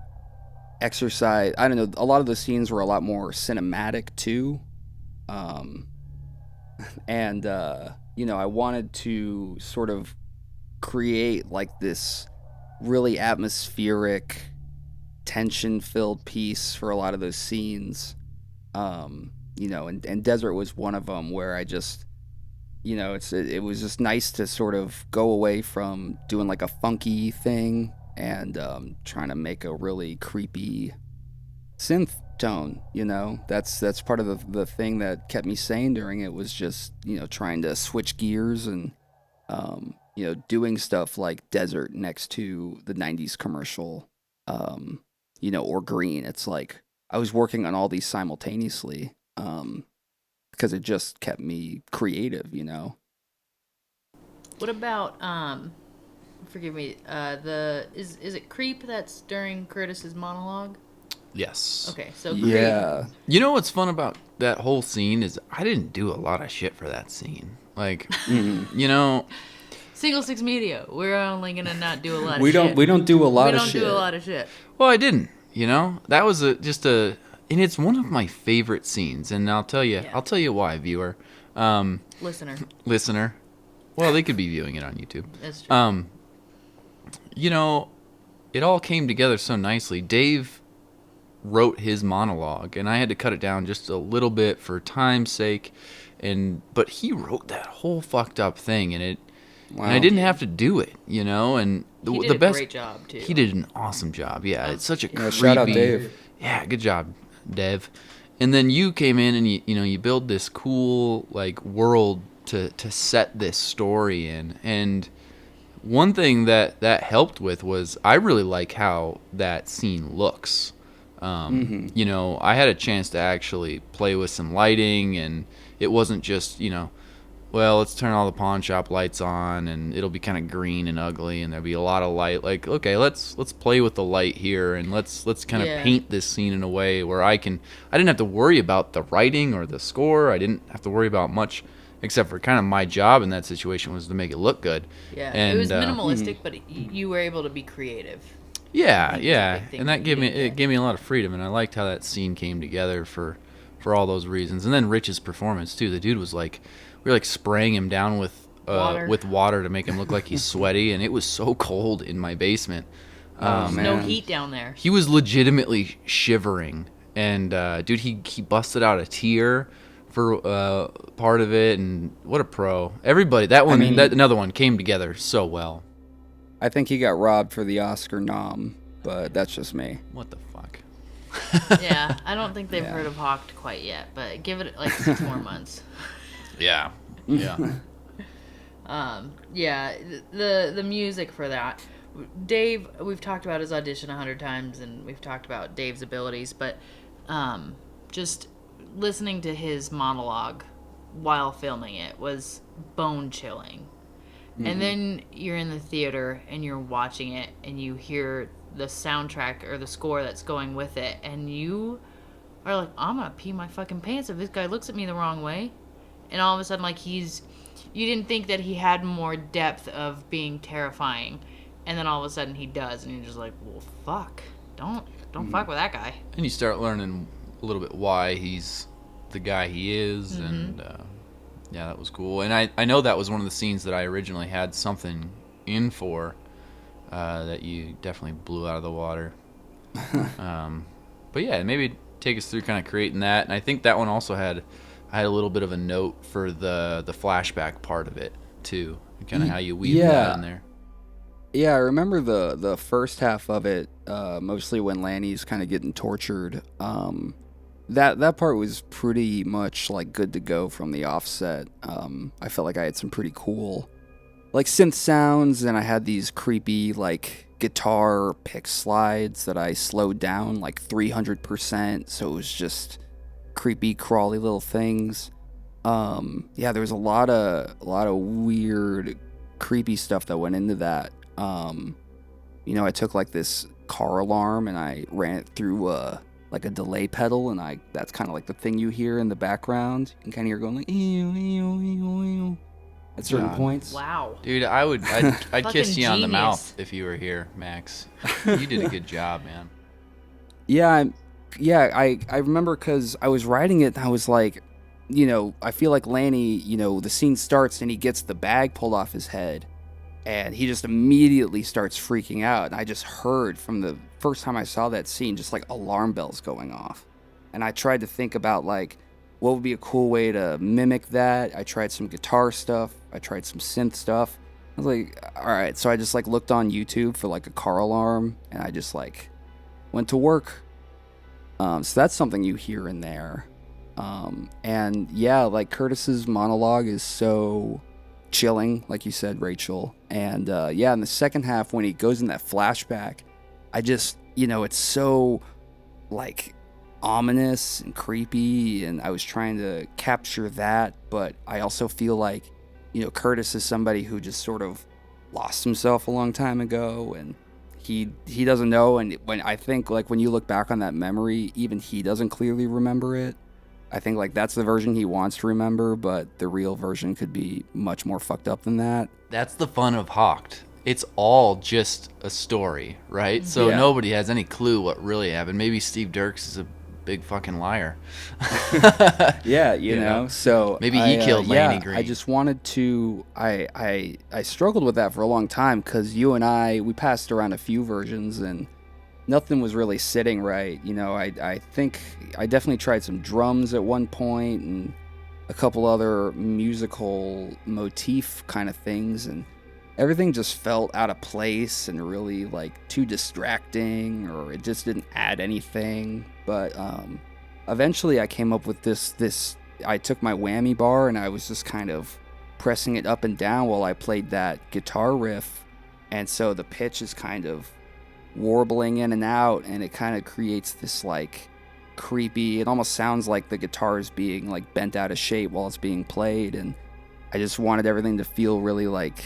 exercise, I don't know, a lot of the scenes were a lot more cinematic too. And I wanted to sort of create like this really atmospheric, tension-filled piece for a lot of those scenes. And Desert was one of them where I just, it was just nice to sort of go away from doing like a funky thing and trying to make a really creepy synth tone. That's part of the thing that kept me sane during it, was just trying to switch gears and doing stuff like Desert next to the 90s commercial, or Green. It's like I was working on all these simultaneously, because it just kept me creative. What about forgive me, is it Creep that's during Curtis's monologue? Yes. Okay, so Creep. Yeah. You know what's fun about that whole scene is I didn't do a lot of shit for that scene. Like, Single Six Media, we're only gonna not do a lot of we shit. We don't do a lot of shit. We don't do a lot of shit. Well, I didn't. That was and it's one of my favorite scenes, and I'll tell you why, viewer, listener. Well, they could be viewing it on YouTube. That's true. It all came together so nicely. Dave wrote his monologue, and I had to cut it down just a little bit for time's sake, but he wrote that whole fucked up thing, and Wow. And I didn't have to do it, you know. And He did a great job too. He did an awesome job. Yeah, it's such a creepy. Shout out Dave. Yeah, good job, Dev. And then you came in and you build this cool like world to set this story in. And one thing that helped with was I really like how that scene looks. You know, I had a chance to actually play with some lighting, and it wasn't just, you know, well, let's turn all the pawn shop lights on and it'll be kind of green and ugly and there'll be a lot of light. Like, okay, let's play with the light here and let's kind of paint this scene in a way where I didn't have to worry about the writing or the score. I didn't have to worry about much except for kind of my job in that situation was to make it look good. Yeah, and, it was minimalistic, but you were able to be creative. Yeah, and that gave me a lot of freedom, and I liked how that scene came together for all those reasons. And then Rich's performance too. The dude was like, we were like spraying him down with water to make him look like he's sweaty, and it was so cold in my basement. No heat down there. He was legitimately shivering, and dude, he busted out a tear for part of it, and what a pro! Everybody, that another one came together so well. I think he got robbed for the Oscar nom, but that's just me. What the fuck? Yeah, I don't think they've heard of Hocked quite yet, but give it like 6 more months. Yeah. The music for that. Dave, we've talked about his audition 100 times, and we've talked about Dave's abilities, but just listening to his monologue while filming it was bone-chilling. And then you're in the theater and you're watching it and you hear the soundtrack or the score that's going with it, and you are like, I'm gonna pee my fucking pants if this guy looks at me the wrong way. And all of a sudden, like, you didn't think that he had more depth of being terrifying, and then all of a sudden he does, and you're just like, well, fuck, don't fuck with that guy. And you start learning a little bit why he's the guy he is, and yeah, that was cool. And I know that was one of the scenes that I originally had something in for that you definitely blew out of the water. But yeah, maybe take us through kind of creating that. And I think that one also had a little bit of a note for the flashback part of it too, kind of how you weave that in there. Yeah, I remember the first half of it, mostly when Lanny's kind of getting tortured. That part was pretty much like good to go from the offset. I felt like I had some pretty cool like synth sounds, and I had these creepy like guitar pick slides that I slowed down like 300%, so it was just creepy crawly little things. Yeah, there was a lot of weird creepy stuff that went into that. You know, I took like this car alarm and I ran it through like a delay pedal, and that's kind of like the thing you hear in the background. You can kind of hear it going like ew, ew, ew, ew, at certain points. Wow, dude, I'd kiss you on the mouth if you were here, Max. You did a good job, man. Yeah, I remember because I was writing it and I was like, you know, I feel like Lanny, you know, the scene starts and he gets the bag pulled off his head and he just immediately starts freaking out. And I just heard from the first time I saw that scene, just like alarm bells going off. And I tried to think about like, what would be a cool way to mimic that? I tried some guitar stuff. I tried some synth stuff. I was like, all right. So I just like looked on YouTube for like a car alarm and I just like went to work. So that's something you hear in there. And yeah, like Curtis's monologue is so chilling, like you said, Rachel. And yeah, in the second half, when he goes in that flashback, I just, you know, it's so like ominous and creepy, and I was trying to capture that, but I also feel like, you know, Curtis is somebody who just sort of lost himself a long time ago, and he doesn't know. And when I think like when you look back on that memory, even he doesn't clearly remember it. I think like that's the version he wants to remember, but the real version could be much more fucked up than that. That's the fun of Hocked. It's all just a story, right? So nobody has any clue what really happened. Maybe Steve Dirks is a big fucking liar. Yeah, you know. So maybe he killed Lanny Green. I just wanted to. I struggled with that for a long time because you and we passed around a few versions and nothing was really sitting right. You know, I think I definitely tried some drums at one point and a couple other musical motif kind of things, and everything just felt out of place and really like too distracting, or it just didn't add anything. But eventually I came up with this I took my whammy bar and I was just kind of pressing it up and down while I played that guitar riff, and so the pitch is kind of warbling in and out, and it kind of creates this like creepy, it almost sounds like the guitar is being like bent out of shape while it's being played, and I just wanted everything to feel really like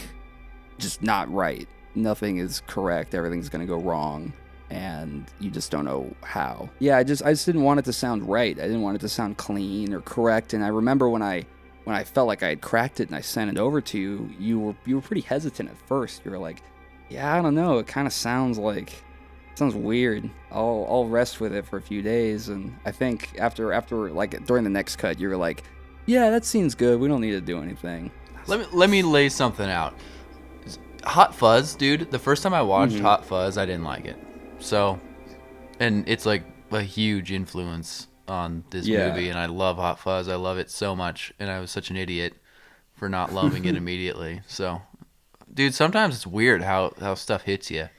just not right. Nothing is correct, everything's going to go wrong, and you just don't know how. Yeah, I just didn't want it to sound right. I didn't want it to sound clean or correct. And I remember when I felt like I had cracked it and I sent it over to you, you were pretty hesitant at first. You were like, "Yeah, I don't know. It kind of sounds weird. I'll rest with it for a few days." And I think after like during the next cut, you were like, "Yeah, that seems good. We don't need to do anything." Let me lay something out. Hot Fuzz, dude. The first time I watched Hot Fuzz, I didn't like it. So, and it's like a huge influence on this movie, and I love Hot Fuzz. I love it so much, and I was such an idiot for not loving it immediately. So, dude, sometimes it's weird how stuff hits you,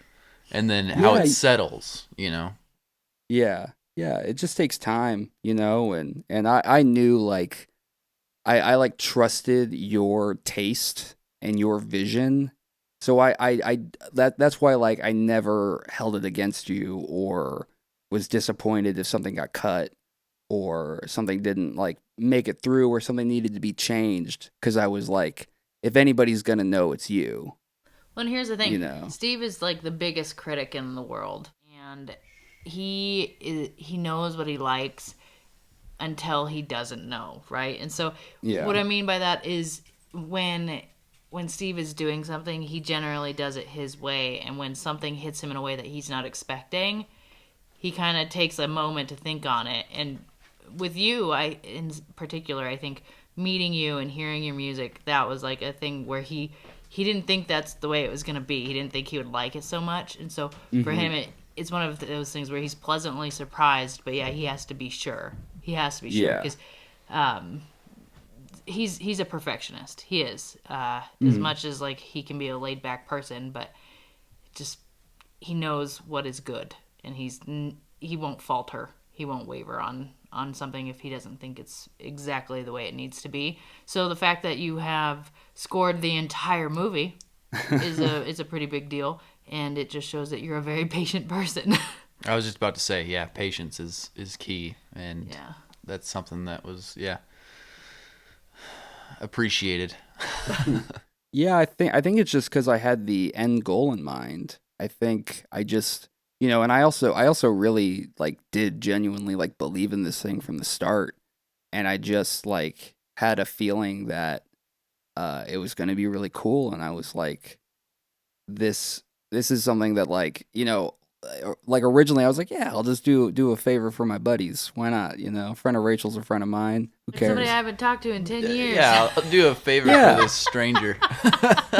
and then how it settles, you know? Yeah, it just takes time, and I knew like I like trusted your taste and your vision. So that's why like I never held it against you or was disappointed if something got cut or something didn't like make it through or something needed to be changed, because I was like, if anybody's gonna know, it's you. Well, and here's the thing. Steve is like the biggest critic in the world, and he knows what he likes until he doesn't know, right? And so what I mean by that is when Steve is doing something, he generally does it his way, and when something hits him in a way that he's not expecting, he kind of takes a moment to think on it. And with you, in particular, I think meeting you and hearing your music, that was like a thing where he didn't think that's the way it was going to be. He didn't think he would like it so much, and so for him, it's one of those things where he's pleasantly surprised, but yeah, he has to be sure. He has to be sure because he's a perfectionist. He is as much as like he can be a laid back person, but just he knows what is good, and he won't falter. He won't waver on something if he doesn't think it's exactly the way it needs to be. So the fact that you have scored the entire movie is a pretty big deal, and it just shows that you're a very patient person. I was just about to say, yeah, patience is key, and that's something that was appreciated. Yeah, I think it's just because I had the end goal in mind. I think I just, and I also really like did genuinely like believe in this thing from the start, and I just like had a feeling that it was going to be really cool, and I was like, this is something that like originally I was like, yeah, I'll just do a favor for my buddies. Why not? A friend of Rachel's a friend of mine. Who cares? Somebody I haven't talked to in 10 years. Yeah, I'll do a favor for this stranger.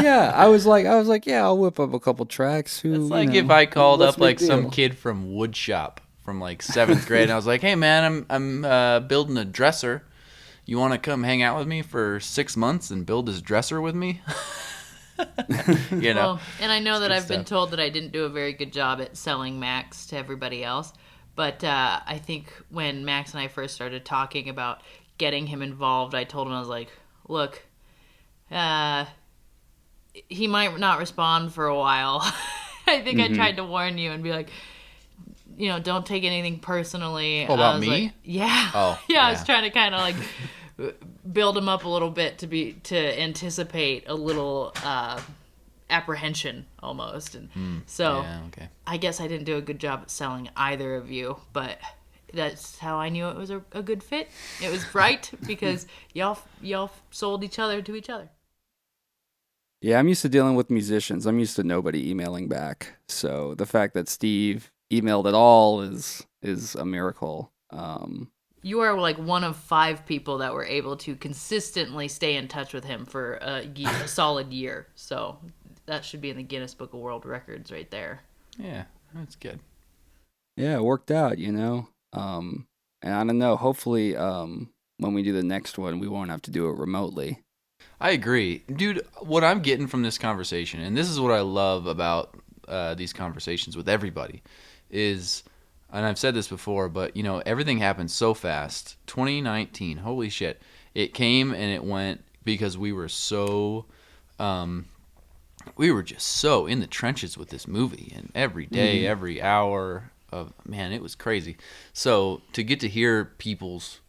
Yeah, I was like, yeah, I'll whip up a couple tracks. It's like if I called up like some kid from woodshop from like 7th grade, and I was like, hey man, I'm building a dresser. You want to come hang out with me for 6 months and build this dresser with me? Well, and I know that I've been told that I didn't do a very good job at selling Max to everybody else, but I think when Max and I first started talking about getting him involved, I told him, I was like, look, he might not respond for a while. I think I tried to warn you and be like, don't take anything personally. About me? Like, yeah. Oh, yeah. I was trying to kind of like build him up a little bit to anticipate a little apprehension almost, and I guess I didn't do a good job at selling either of you, but that's how I knew it was a good fit. It was right because y'all sold each other to each other. Yeah, I'm used to dealing with musicians. I'm used to nobody emailing back, so the fact that Steve emailed at all is a miracle. You are like one of 5 people that were able to consistently stay in touch with him for a solid year. So that should be in the Guinness Book of World Records right there. Yeah, that's good. Yeah, it worked out, And I don't know, hopefully when we do the next one, we won't have to do it remotely. I agree. Dude, what I'm getting from this conversation, and this is what I love about these conversations with everybody, is, and I've said this before, but, everything happened so fast. 2019, holy shit. It came and it went because we were just so in the trenches with this movie, and every day, every hour of, man, it was crazy. So to get to hear people's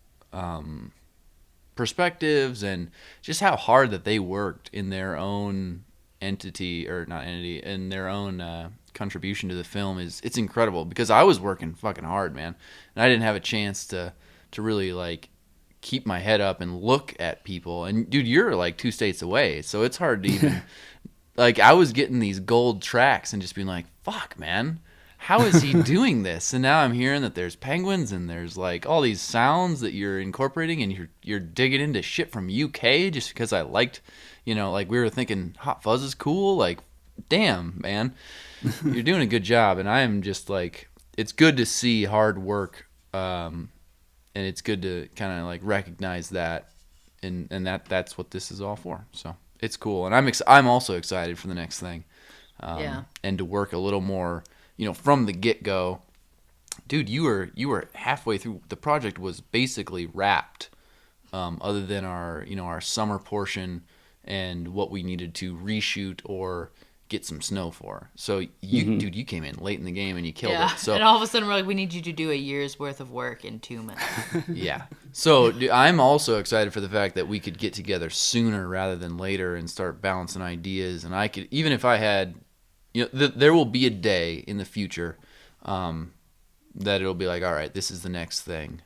perspectives and just how hard that they worked in their own entity, or not entity, in their own contribution to the film, it's incredible, because I was working fucking hard, man, and I didn't have a chance to really like keep my head up and look at people. And dude, you're like 2 states away, so it's hard to even like, I was getting these gold tracks and just being like, fuck, man, how is he doing this? And now I'm hearing that there's penguins and there's like all these sounds that you're incorporating, and you're digging into shit from UK just because I liked, like we were thinking Hot Fuzz is cool. Like, damn, man, you're doing a good job. And I am just like, it's good to see hard work, and it's good to kind of like recognize that, and that's what this is all for. So it's cool, and I'm also excited for the next thing, and to work a little more, from the get go. Dude, you were halfway through. The project was basically wrapped, other than our summer portion and what we needed to reshoot or get some snow for. So dude, you came in late in the game and you killed it. So and all of a sudden we're like, we need you to do a year's worth of work in 2 minutes. Yeah. So dude, I'm also excited for the fact that we could get together sooner rather than later and start bouncing ideas. And I could, even if I had, there will be a day in the future that it'll be like, all right, this is the next thing.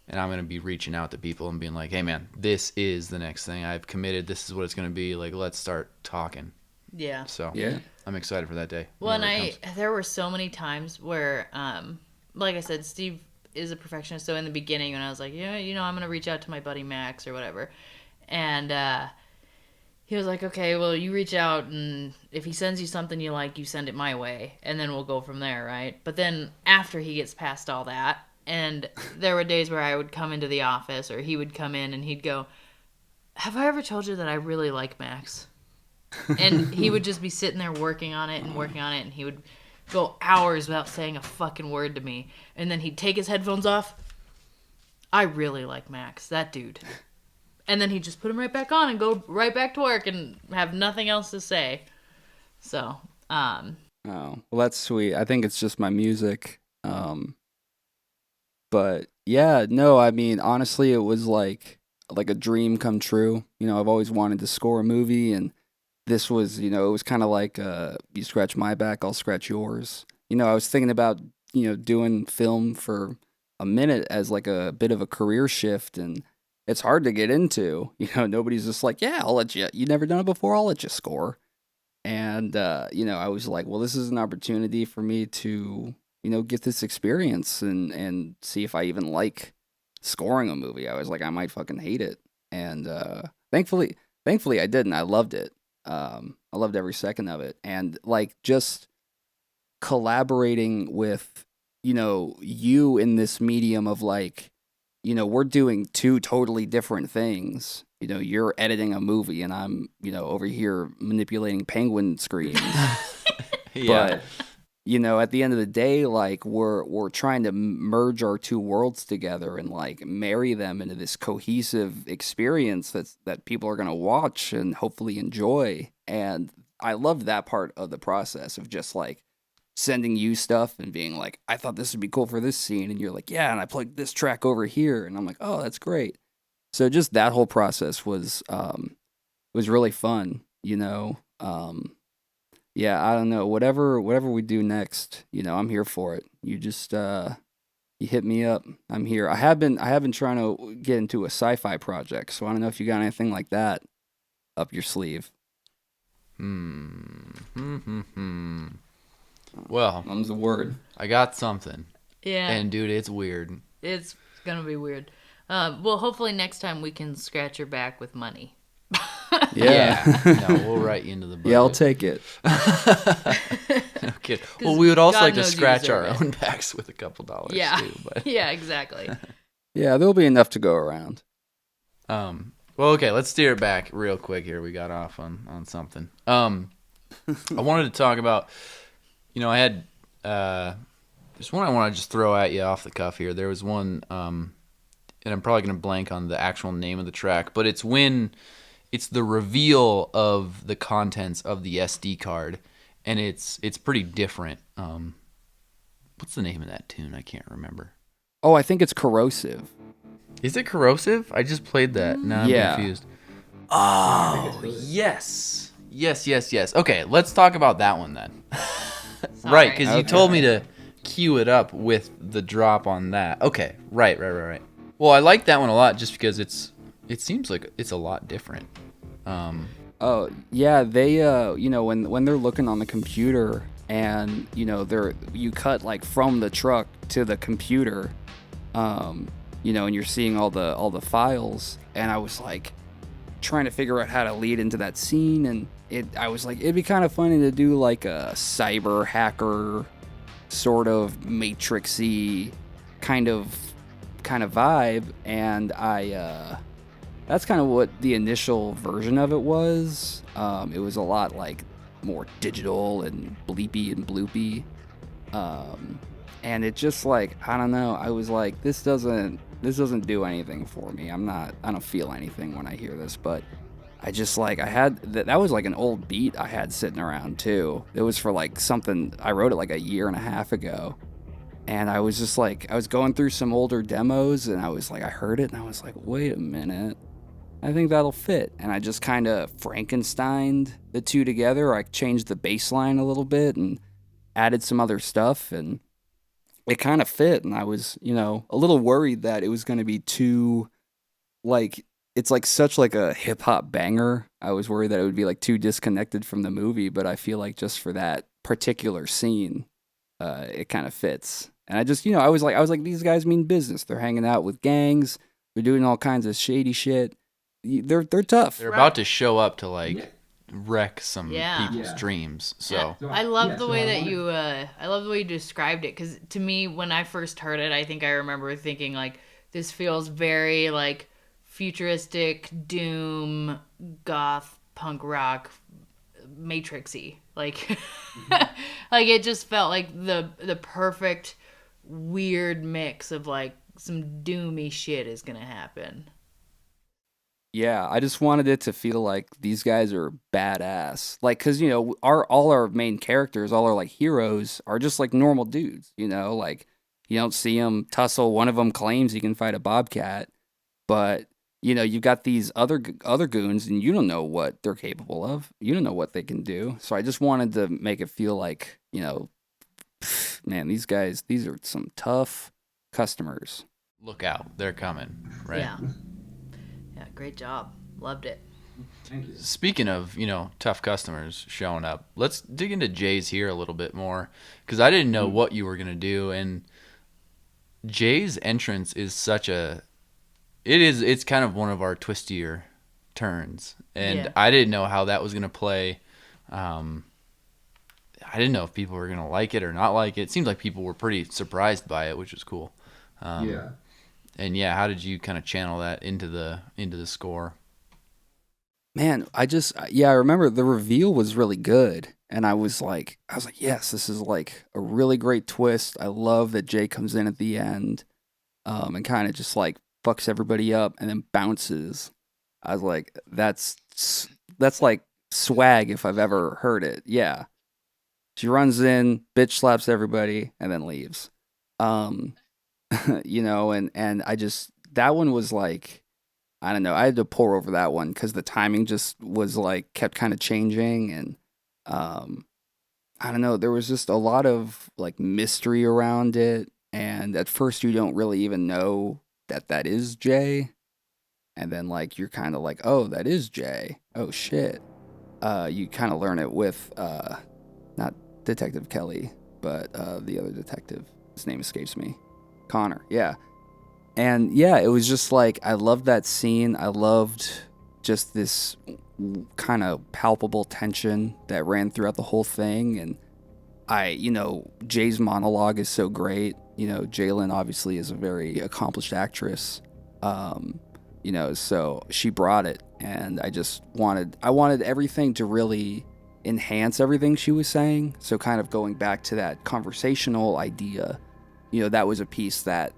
And I'm going to be reaching out to people and being like, hey man, this is the next thing. I've committed. This is what it's going to be. Like, let's start talking. Yeah. So Yeah. I'm excited for that day. Well, and there were so many times where, like I said, Steve is a perfectionist. So in the beginning, when I was like, I'm going to reach out to my buddy Max or whatever. And he was like, okay, well, you reach out, and if he sends you something you like, you send it my way, and then we'll go from there, right? But then after he gets past all that, and there were days where I would come into the office, or he would come in and he'd go, have I ever told you that I really like Max? And he would just be sitting there working on it, and he would go hours without saying a fucking word to me. And then he'd take his headphones off. I really like Max, that dude. And then he'd just put them right back on and go right back to work and have nothing else to say. So, Oh, well, that's sweet. I think it's just my music. But yeah, no, I mean, honestly, it was like a dream come true. I've always wanted to score a movie, and this was, it was kind of like, you scratch my back, I'll scratch yours. I was thinking about, doing film for a minute as like a bit of a career shift, and it's hard to get into. Nobody's just like, yeah, I'll let you, you've never done it before, I'll let you score. And, I was like, well, this is an opportunity for me to, get this experience and see if I even like scoring a movie. I was like, I might fucking hate it. And thankfully I didn't. I loved it. I loved every second of it. And like just collaborating with, you in this medium of like, we're doing two totally different things. You're editing a movie and I'm, over here manipulating penguin screens. Yeah. But, at the end of the day, like we're trying to merge our two worlds together and like marry them into this cohesive experience that people are going to watch and hopefully enjoy. And I love that part of the process of just like sending you stuff and being like, I thought this would be cool for this scene. And you're like, yeah, and I plugged this track over here. And I'm like, oh, that's great. So just that whole process was really fun, yeah, I don't know. Whatever we do next, I'm here for it. You just you hit me up. I'm here. I have been trying to get into a sci-fi project, so I don't know if you got anything like that up your sleeve. Well, Mum's the word. I got something. yeah, And dude, it's weird. it's going to be weird. Well, hopefully next time we can scratch your back with money. Yeah. No, we'll write you into the budget. Yeah, I'll take it. No kidding. Well, we would also God like to knows you scratch our deserve it. own backs with a couple dollars Yeah. too. But Yeah, exactly. Yeah, there'll be enough to go around. Well, okay, let's steer it back real quick here. We got off on something. I wanted to talk about, I had there's one I want to just throw at you off the cuff here. There was one, and I'm probably going to blank on the actual name of the track, but it's when it's the reveal of the contents of the SD card, and it's pretty different. What's the name of that tune? I can't remember. Oh, I think it's Corrosive. Is it Corrosive? I just played that. Now I'm confused. Oh, yes. Yes. Okay, let's talk about that one then. Right, because you told me to cue it up with the drop on that. Okay, right. Well, I like that one a lot just because it seems like it's a lot different. Oh, yeah, they when they're looking on the computer and you cut like from the truck to the computer, and you're seeing all the files, and I was like trying to figure out how to lead into that scene, and I was like, it'd be kind of funny to do like a cyber hacker sort of matrixy kind of vibe, and that's kind of what the initial version of it was. It was a lot like more digital and bleepy and bloopy, and it just like, I don't know, I was like, this doesn't do anything for me. I don't feel anything when I hear this, but I just like, I had that was like an old beat I had sitting around too. It was for like something I wrote it like a year and a half ago, and I was just like, I was going through some older demos, and I was like, I heard it and I was like, wait a minute, I think that'll fit. And I just kind of Frankensteined the two together. I changed the bass line a little bit and added some other stuff, and it kind of fit. And I was, a little worried that it was going to be too, like, it's like such like a hip hop banger. I was worried that it would be like too disconnected from the movie, but I feel like just for that particular scene, it kind of fits. And I just, I was like, these guys mean business. They're hanging out with gangs. They're doing all kinds of shady shit. They're tough. They're about to show up to like wreck some people's dreams. So I love the way that you I love the way you described it, because to me, when I first heard it, I think I remember thinking like, this feels very like futuristic doom goth punk rock matrixy, like like it just felt like the perfect weird mix of like some doomy shit is gonna happen. Yeah, I just wanted it to feel like these guys are badass. Like, cause all our main characters, all our like heroes, are just like normal dudes. Like you don't see them tussle. One of them claims he can fight a bobcat, but you've got these other goons, and you don't know what they're capable of. You don't know what they can do. So I just wanted to make it feel like, man, these guys, these are some tough customers. look out, they're coming, right? Yeah, great job. Loved it. Thank you. Speaking of, tough customers showing up, let's dig into Jay's here a little bit more, because I didn't know what you were going to do, and Jay's entrance is it's kind of one of our twistier turns, and I didn't know how that was going to play. I didn't know if people were going to like it or not like it. It seemed like people were pretty surprised by it, which was cool. And how did you kind of channel that into the score? Man, I remember the reveal was really good, and I was like, yes, this is like a really great twist. I love that Jay comes in at the end, and kind of just like fucks everybody up and then bounces. I was like, that's like swag if I've ever heard it. Yeah, she runs in, bitch slaps everybody, and then leaves. And I just, that one was like, I don't know, I had to pour over that one because the timing just was like, kept kind of changing, and I don't know, there was just a lot of like mystery around it, and at first you don't really even know that is Jay, and then like you're kind of like, oh, that is Jay, oh shit. You kind of learn it with not Detective Kelly, but the other detective, his name escapes me. Connor, yeah. And yeah, it was just like, I loved that scene. I loved just this kind of palpable tension that ran throughout the whole thing. And Jay's monologue is so great. Jalen obviously is a very accomplished actress. So she brought it, and I wanted everything to really enhance everything she was saying. So kind of going back to that conversational idea, that was a piece that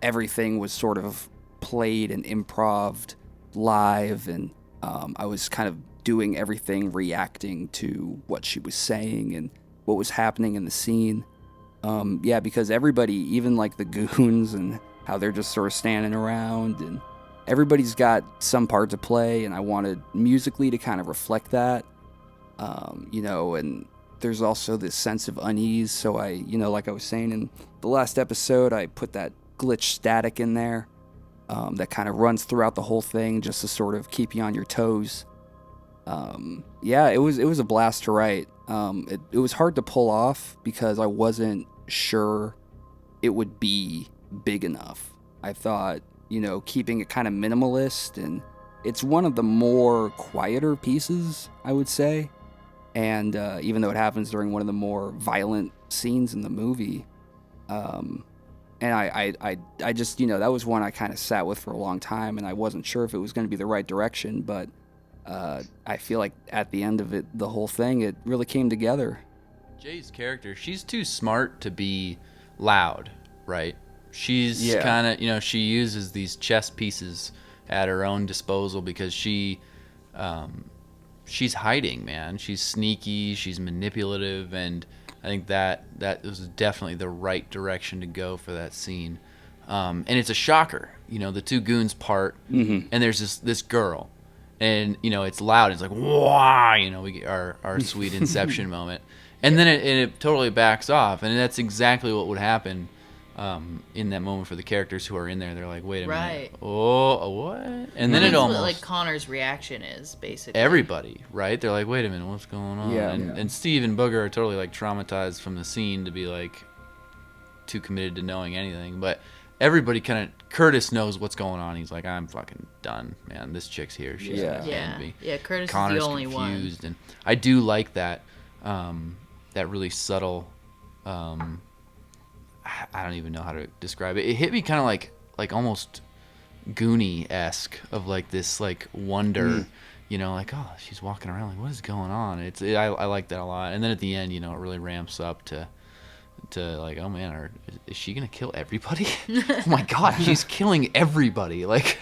everything was sort of played and improved live, and I was kind of doing everything reacting to what she was saying and what was happening in the scene. Because everybody, even like the goons and how they're just sort of standing around, and everybody's got some part to play, and I wanted musically to kind of reflect that. And there's also this sense of unease. So like I was saying in the last episode, I put that glitch static in there that kind of runs throughout the whole thing just to sort of keep you on your toes. It was a blast to write. It was hard to pull off because I wasn't sure it would be big enough. I thought, keeping it kind of minimalist, and it's one of the more quieter pieces, I would say. And even though it happens during one of the more violent scenes in the movie, and I just, that was one I kind of sat with for a long time, and I wasn't sure if it was going to be the right direction, but I feel like at the end of it, the whole thing, it really came together. Jay's character, she's too smart to be loud, right? She's kind of, she uses these chess pieces at her own disposal because she's hiding, man. She's sneaky, she's manipulative, and I think that was definitely the right direction to go for that scene. And it's a shocker, the two goons part, and there's this girl, and it's loud. It's like, wow, we get our sweet Inception moment, and then it totally backs off, and that's exactly what would happen in that moment for the characters who are in there. They're like, wait a minute, oh, what? And then it almost what, like Connor's reaction is basically everybody, right? They're like, wait a minute, what's going on? And Steve and Booger are totally like traumatized from the scene to be like too committed to knowing anything, but everybody Curtis knows what's going on. He's like, I'm fucking done, man. This chick's here. She's gonna end me. Yeah, Curtis Connor's is the only confused, one. and I do like that that really subtle I don't even know how to describe it. It hit me kind of like almost Goonie-esque of like this like wonder, like, oh, she's walking around like, what is going on? I like that a lot. And then at the end, it really ramps up to like, oh man, is she gonna kill everybody? Oh my god, she's killing everybody. Like,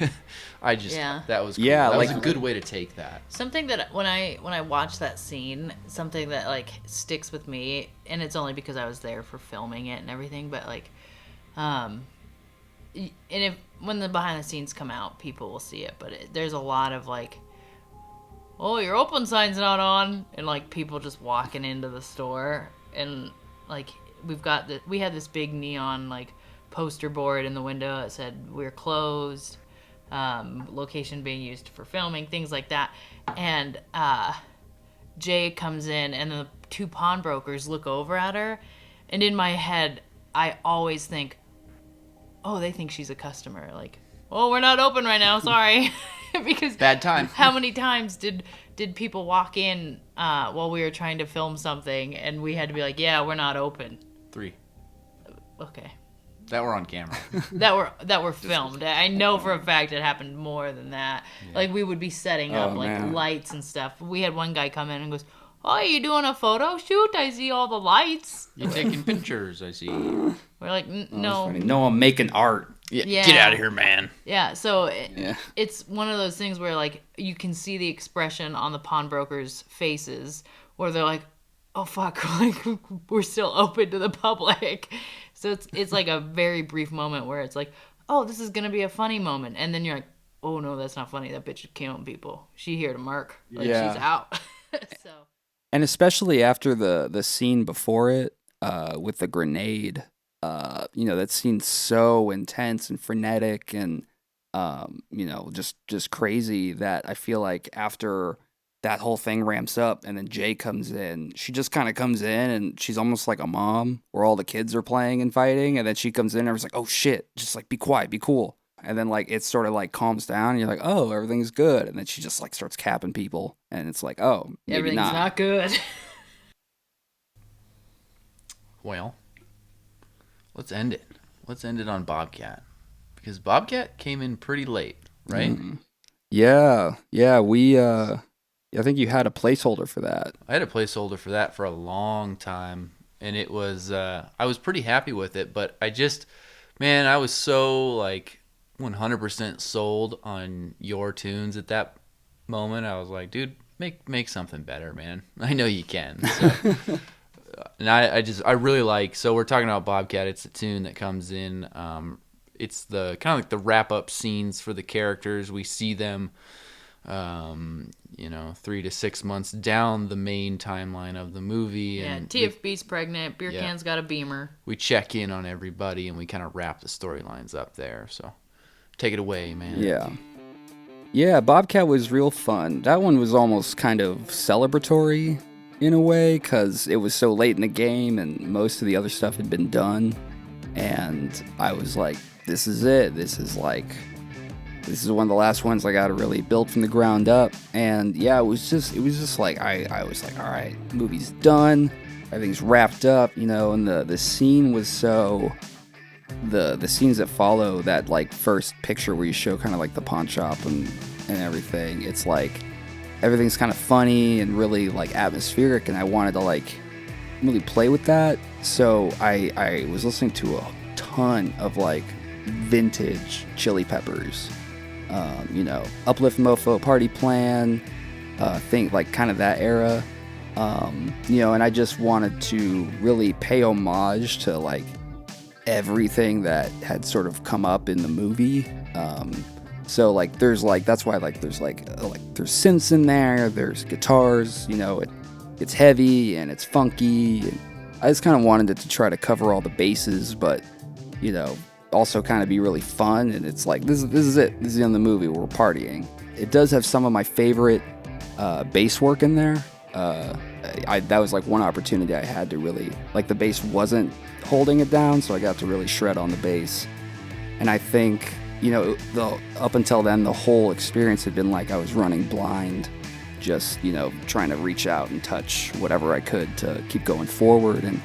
that was cool. That was a good way to take that. Something that when I watch that scene, something that like sticks with me, and it's only because I was there for filming it and everything, but like, and when the behind the scenes come out, people will see it. But there's a lot of like, oh, your open sign's not on, and like people just walking into the store, and like we had this big neon like poster board in the window that said we're closed, location being used for filming, things like that. And Jay comes in, and the two pawnbrokers look over at her, and in my head I always think, oh, they think she's a customer, like, oh, we're not open right now, sorry. Because bad time. How many times did people walk in while we were trying to film something, and we had to be like, yeah, we're not open? 3. Okay. That were on camera. that were filmed. I know for a fact it happened more than that. Yeah. Like, we would be setting up lights and stuff. We had one guy come in and goes, oh, are you doing a photo shoot? I see all the lights. You're taking pictures, I see. We're like, no. No, I'm making art. Yeah. Get out of here, man. Yeah, so it's one of those things where, like, you can see the expression on the pawnbrokers' faces where they're like, oh, fuck, like, we're still open to the public. So it's like a very brief moment where it's like, oh, this is going to be a funny moment. And then you're like, oh, no, that's not funny. That bitch is killing people. She here to murk. Like, she's out. So. And especially after the scene before it with the grenade, that scene's so intense and frenetic and, just crazy that I feel like after that whole thing ramps up and then Jay comes in, she just kind of comes in and she's almost like a mom where all the kids are playing and fighting. And then she comes in and everyone's like, oh shit, just like be quiet, be cool. And then like it sort of like calms down and you're like, oh, everything's good. And then she just like starts capping people and it's like, oh, maybe everything's not good. Well, let's end it. Let's end it on Bobcat. Because Bobcat came in pretty late. right? Yeah. I think you had a placeholder for that. I had a placeholder for that for a long time, and it was I was pretty happy with it, but man, I was so like 100% sold on your tunes at that moment. I was like, dude, make something better, man. I know you can. So, and I really like. So we're talking about Bobcat. It's a tune that comes in. It's the kind of like the wrap up scenes for the characters. We see them 3 to 6 months down the main timeline of the movie. Yeah, And TFB's pregnant. Beer Can's got a beamer. we check in on everybody and we kind of wrap the storylines up there. So take it away, man. Yeah, Bobcat was real fun. That one was almost kind of celebratory in a way because it was so late in the game and most of the other stuff had been done. And I was like, this is it. This is one of the last ones I got to really build from the ground up. And yeah, it was just like, I was like, all right, movie's done. Everything's wrapped up, and the scene was so, the scenes that follow that like first picture where you show kind of like the pawn shop and everything, it's like everything's kind of funny and really like atmospheric, and I wanted to like really play with that. So I was listening to a ton of like vintage Chili Peppers, Uplift Mofo, Party Plan, think like kind of that era, and I just wanted to really pay homage to like everything that had sort of come up in the movie. So like there's like, that's why like there's synths in there, there's guitars, it's heavy and it's funky, and I just kind of wanted it to try to cover all the bases, but also kind of be really fun. And it's like, this is it, this is the end of the movie, we're partying. It does have some of my favorite bass work in there. That was like one opportunity I had to really, like, the bass wasn't holding it down, so I got to really shred on the bass. And I think, up until then, the whole experience had been like I was running blind, just, trying to reach out and touch whatever I could to keep going forward. And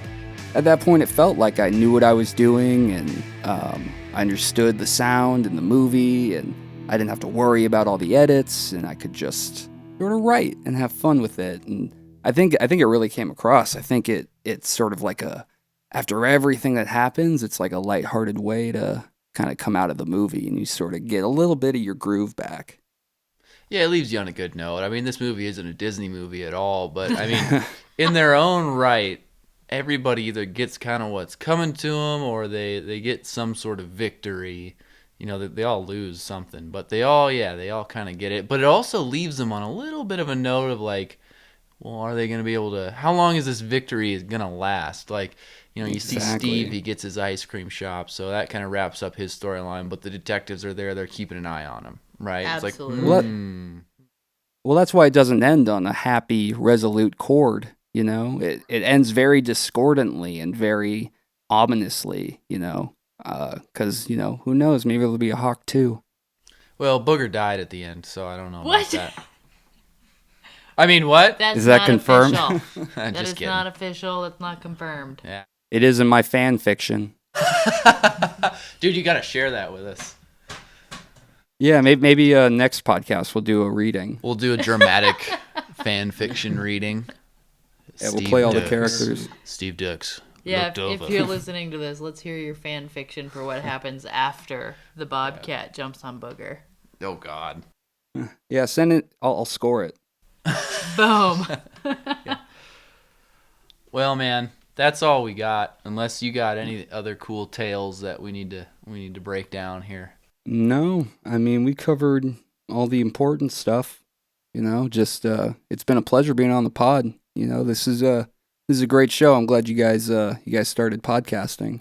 at that point, it felt like I knew what I was doing, and I understood the sound in the movie, and I didn't have to worry about all the edits, and I could just sort of write and have fun with it. And I think it really came across. I think it's sort of like after everything that happens, it's like a lighthearted way to kind of come out of the movie, and you sort of get a little bit of your groove back. Yeah, it leaves you on a good note. I mean, this movie isn't a Disney movie at all, but I mean, in their own right, everybody either gets kind of what's coming to them, or they get some sort of victory. They all lose something, but they all kind of get it. But it also leaves them on a little bit of a note of like, well, are they going to be able to, how long is this victory going to last? Like, you see Steve, he gets his ice cream shop, so that kind of wraps up his storyline, but the detectives are there, they're keeping an eye on him, right? Absolutely. It's like, well, that's why it doesn't end on a happy, resolute chord, It ends very discordantly and very ominously, because, who knows, maybe there'll be a Hawk 2. Well, Booger died at the end, so I don't know about that. I mean, what? That's is that not confirmed? Official. That Just is kidding. not official. It's not confirmed. Yeah. It is in my fan fiction. Dude, you got to share that with us. Yeah, maybe next podcast we'll do a reading. We'll do a dramatic fan fiction reading. Yeah, we'll play all the characters. Steve Dix. Yeah, if you're listening to this, let's hear your fan fiction for what happens after the Bobcat jumps on Booger. Oh, God. Yeah, send it. I'll score it. Boom. Yeah. Well, man, that's all we got. Unless you got any other cool tales that we need to break down here. No, I mean, we covered all the important stuff. Just it's been a pleasure being on the pod. This is a great show. I'm glad you guys started podcasting.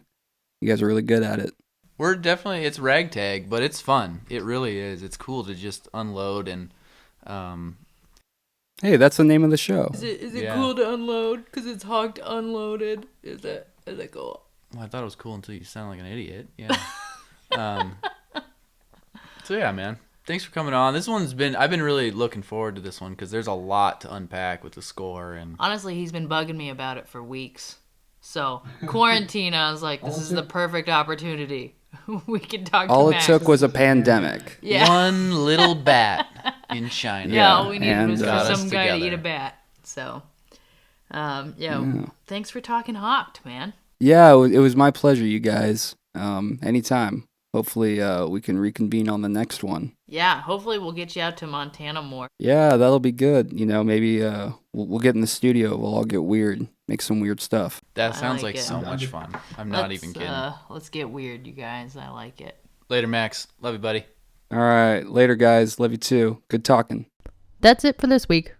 You guys are really good at it. We're definitely, it's ragtag, but it's fun. It really is. It's cool to just unload and Hey, that's the name of the show. Is it cool to unload? Because it's Hocked Unloaded. Is it cool? Well, I thought it was cool until you sound like an idiot. Yeah. So yeah, man. Thanks for coming on. I've been really looking forward to this one because there's a lot to unpack with the score. And honestly, he's been bugging me about it for weeks. So quarantine, I was like, this is the perfect opportunity. we can talk All to it Max. took was a pandemic. Yeah. One little bat in China. Yeah, all we needed and, was for got us some guy to eat together. a bat. So, thanks for talking Hocked, man. Yeah, it was my pleasure, you guys. Anytime. Hopefully, we can reconvene on the next one. Yeah, hopefully we'll get you out to Montana more. Yeah, that'll be good. Maybe we'll get in the studio. We'll all get weird, make some weird stuff. That I sounds like like it. so much fun. I'm not even kidding. Let's get weird, you guys. I like it. Later, Max. Love you, buddy. All right, later, guys. Love you too. Good talking. That's it for this week.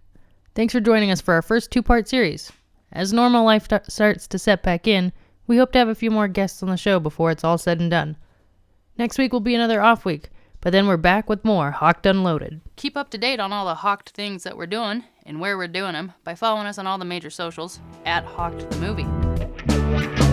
Thanks for joining us for our first 2-part series. As normal life starts to set back in, we hope to have a few more guests on the show before it's all said and done. Next week will be another off week, but then we're back with more Hocked Unloaded. Keep up to date on all the Hocked things that we're doing and where we're doing them by following us on all the major socials at Hocked the Movie.